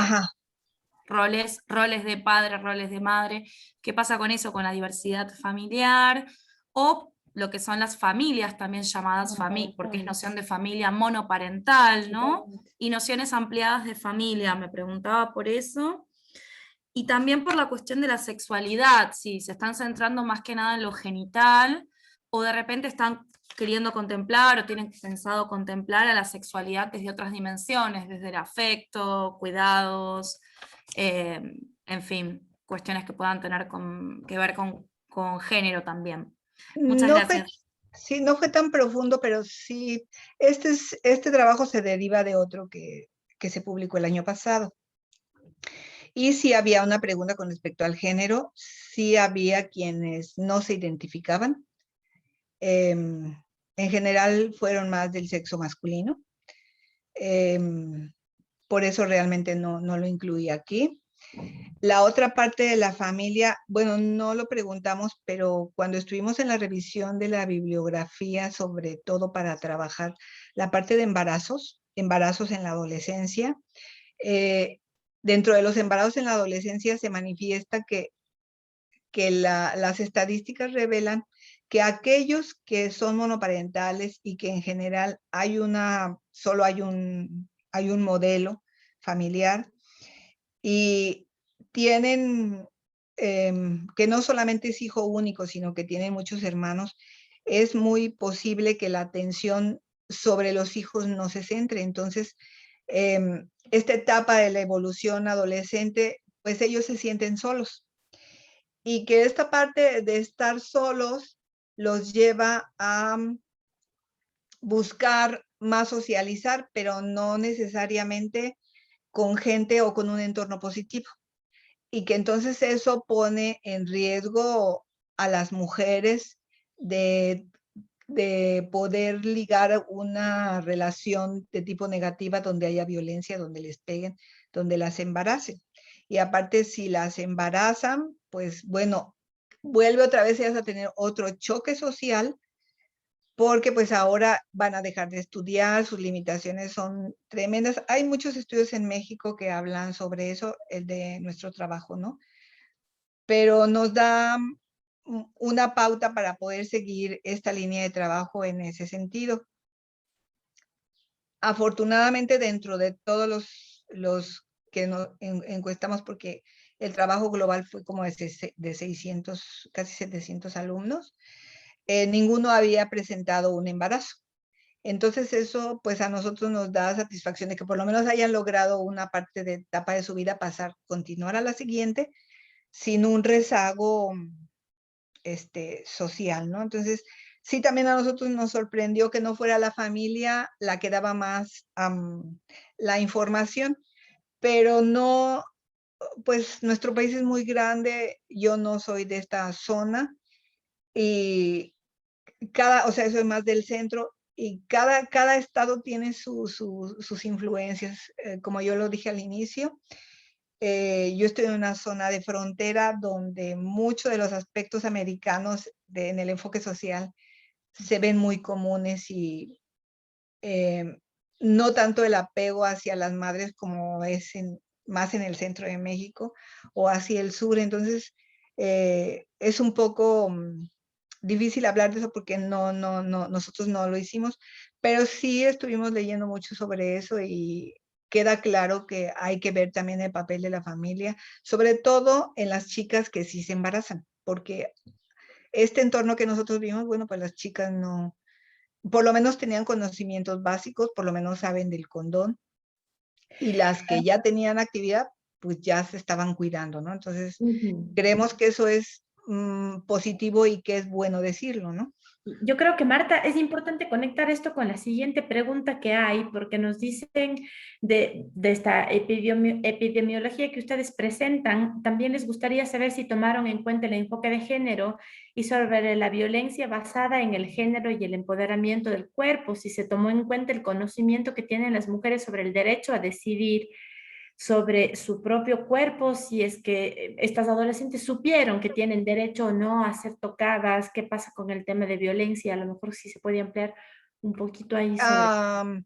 roles de padre, roles de madre? ¿Qué pasa con eso, con la diversidad familiar? O lo que son las familias también llamadas familias, porque es noción de familia monoparental, ¿no? Y nociones ampliadas de familia, me preguntaba por eso. Y también por la cuestión de la sexualidad, si se están centrando más que nada en lo genital, o de repente están queriendo contemplar o tienen pensado contemplar a la sexualidad desde otras dimensiones, desde el afecto, cuidados, en fin, cuestiones que puedan tener que ver con género también. Muchas gracias. Sí, no fue tan profundo, pero sí, este trabajo se deriva de otro que se publicó el año pasado. Y sí había una pregunta con respecto al género, sí había quienes no se identificaban. En general fueron más del sexo masculino. Por eso realmente no lo incluí aquí. La otra parte de la familia, bueno, no lo preguntamos, pero cuando estuvimos en la revisión de la bibliografía, sobre todo para trabajar la parte de embarazos en la adolescencia, dentro de los embarazos en la adolescencia se manifiesta que las estadísticas revelan que aquellos que son monoparentales y que en general solo hay un modelo familiar y tienen, que no solamente es hijo único, sino que tienen muchos hermanos, es muy posible que la atención sobre los hijos no se centre. Entonces, esta etapa de la evolución adolescente, pues ellos se sienten solos. Y que esta parte de estar solos los lleva a buscar más socializar, pero no necesariamente con gente o con un entorno positivo. Y que entonces eso pone en riesgo a las mujeres de poder ligar una relación de tipo negativa donde haya violencia, donde les peguen, donde las embaracen. Y aparte, si las embarazan, pues bueno, vuelve otra vez ellas a tener otro choque social, porque pues ahora van a dejar de estudiar, sus limitaciones son tremendas. Hay muchos estudios en México que hablan sobre eso, el de nuestro trabajo, ¿no? Pero nos da una pauta para poder seguir esta línea de trabajo en ese sentido. Afortunadamente, dentro de todos los que nos encuestamos, porque el trabajo global fue como de 600, casi 700 alumnos, ninguno había presentado un embarazo. Entonces eso pues a nosotros nos da satisfacción de que por lo menos hayan logrado una parte de etapa de su vida continuar a la siguiente sin un rezago social, ¿no? Entonces sí, también a nosotros nos sorprendió que no fuera la familia la que daba más la información, pero no, pues nuestro país es muy grande, yo no soy de esta zona y o sea, eso es más del centro, y cada estado tiene sus influencias, como yo lo dije al inicio. Yo estoy en una zona de frontera donde muchos de los aspectos americanos en el enfoque social se ven muy comunes y no tanto el apego hacia las madres como es más en el centro de México o hacia el sur. Entonces, es un poco difícil hablar de eso porque nosotros no lo hicimos, pero sí estuvimos leyendo mucho sobre eso y queda claro que hay que ver también el papel de la familia, sobre todo en las chicas que sí se embarazan, porque este entorno que nosotros vimos, bueno, pues las chicas no, por lo menos tenían conocimientos básicos, por lo menos saben del condón, Y las que ya tenían actividad, pues ya se estaban cuidando, ¿no? Entonces, creemos que eso es positivo y que es bueno decirlo, ¿no? Yo creo que, Marta, es importante conectar esto con la siguiente pregunta que hay, porque nos dicen de esta epidemiología que ustedes presentan, también les gustaría saber si tomaron en cuenta el enfoque de género y sobre la violencia basada en el género y el empoderamiento del cuerpo, si se tomó en cuenta el conocimiento que tienen las mujeres sobre el derecho a decidir sobre su propio cuerpo, si es que estas adolescentes supieron que tienen derecho o no a ser tocadas, qué pasa con el tema de violencia, a lo mejor sí se puede ampliar un poquito ahí sobre...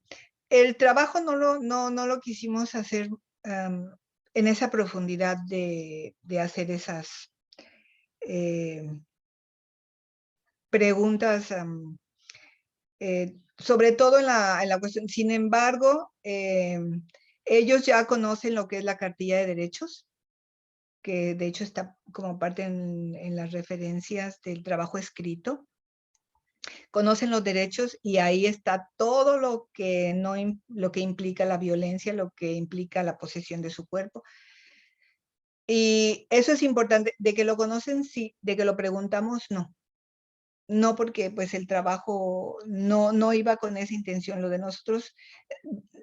El trabajo no lo quisimos hacer en esa profundidad de hacer esas preguntas, sobre todo en la cuestión. Sin embargo, ellos ya conocen lo que es la cartilla de derechos, que de hecho está como parte en las referencias del trabajo escrito. Conocen los derechos y ahí está todo lo que, lo que implica la violencia, lo que implica la posesión de su cuerpo. Y eso es importante, de que lo conocen, sí, de que lo preguntamos, no. No, porque pues el trabajo no iba con esa intención. Lo de nosotros,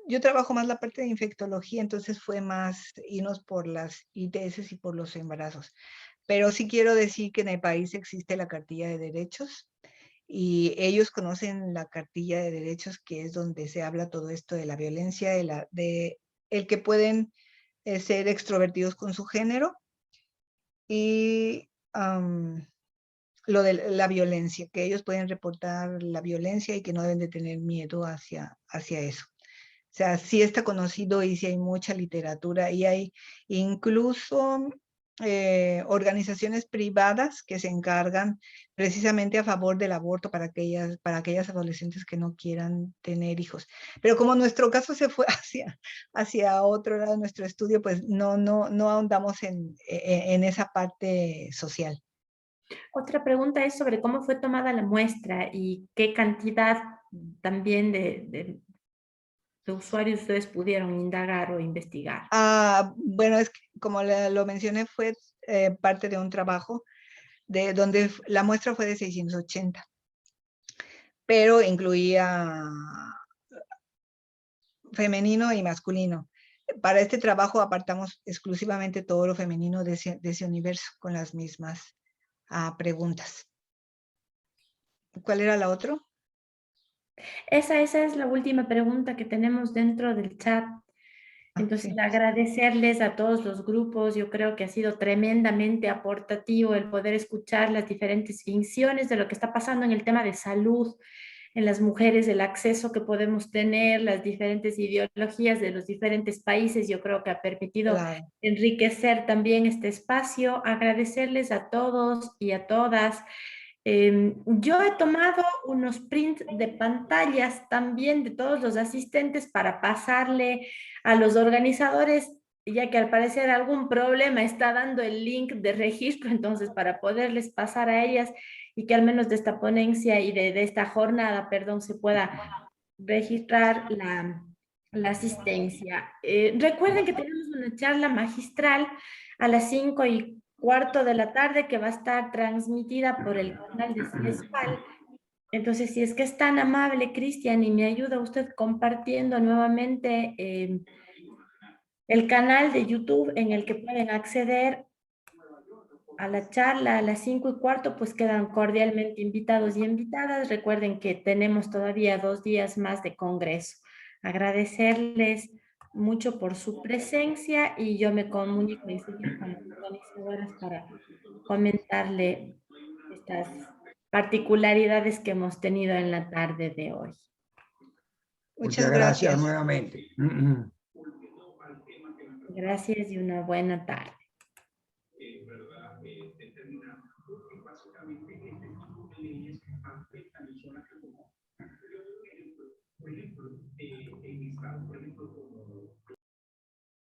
yo trabajo más la parte de infectología, entonces fue más irnos por las ITS y por los embarazos. Pero sí quiero decir que en el país existe la cartilla de derechos y ellos conocen la cartilla de derechos, que es donde se habla todo esto de la violencia, de el que pueden ser extrovertidos con su género y lo de la violencia, que ellos pueden reportar la violencia y que no deben de tener miedo hacia eso. O sea, sí está conocido y sí hay mucha literatura y hay incluso organizaciones privadas que se encargan precisamente a favor del aborto para aquellas adolescentes que no quieran tener hijos. Pero como nuestro caso se fue hacia otro lado de nuestro estudio, pues no ahondamos en esa parte social. Otra pregunta es sobre cómo fue tomada la muestra y qué cantidad también de usuarios ustedes pudieron indagar o investigar. Bueno, es que como lo mencioné, fue parte de un trabajo donde la muestra fue de 680, pero incluía femenino y masculino. Para este trabajo apartamos exclusivamente todo lo femenino de ese universo con las mismas preguntas. ¿Cuál era la otra? Esa es la última pregunta que tenemos dentro del chat. Entonces, Sí. agradecerles a todos los grupos. Yo creo que ha sido tremendamente aportativo el poder escuchar las diferentes visiones de lo que está pasando en el tema de salud en las mujeres, el acceso que podemos tener, las diferentes ideologías de los diferentes países. Yo creo que ha permitido enriquecer también este espacio. Agradecerles a todos y a todas. Yo he tomado unos prints de pantallas también de todos los asistentes para pasarle a los organizadores, ya que al parecer algún problema está dando el link de registro, entonces para poderles pasar a ellas y que al menos de esta ponencia y de esta jornada, perdón, se pueda registrar la asistencia. Recuerden que tenemos una charla magistral a las 5:15 de la tarde que va a estar transmitida por el canal de CIESPAL. Entonces, si es que es tan amable, Cristian, y me ayuda usted compartiendo nuevamente el canal de YouTube en el que pueden acceder a la charla a las 5:15, pues quedan cordialmente invitados y invitadas. Recuerden que tenemos todavía 2 días más de congreso. Agradecerles mucho por su presencia y yo me comunico enseguida con las organizadoras para comentarle estas particularidades que hemos tenido en la tarde de hoy. Muchas gracias nuevamente. Gracias y una buena tarde. Por ejemplo, en mi estado, por ejemplo,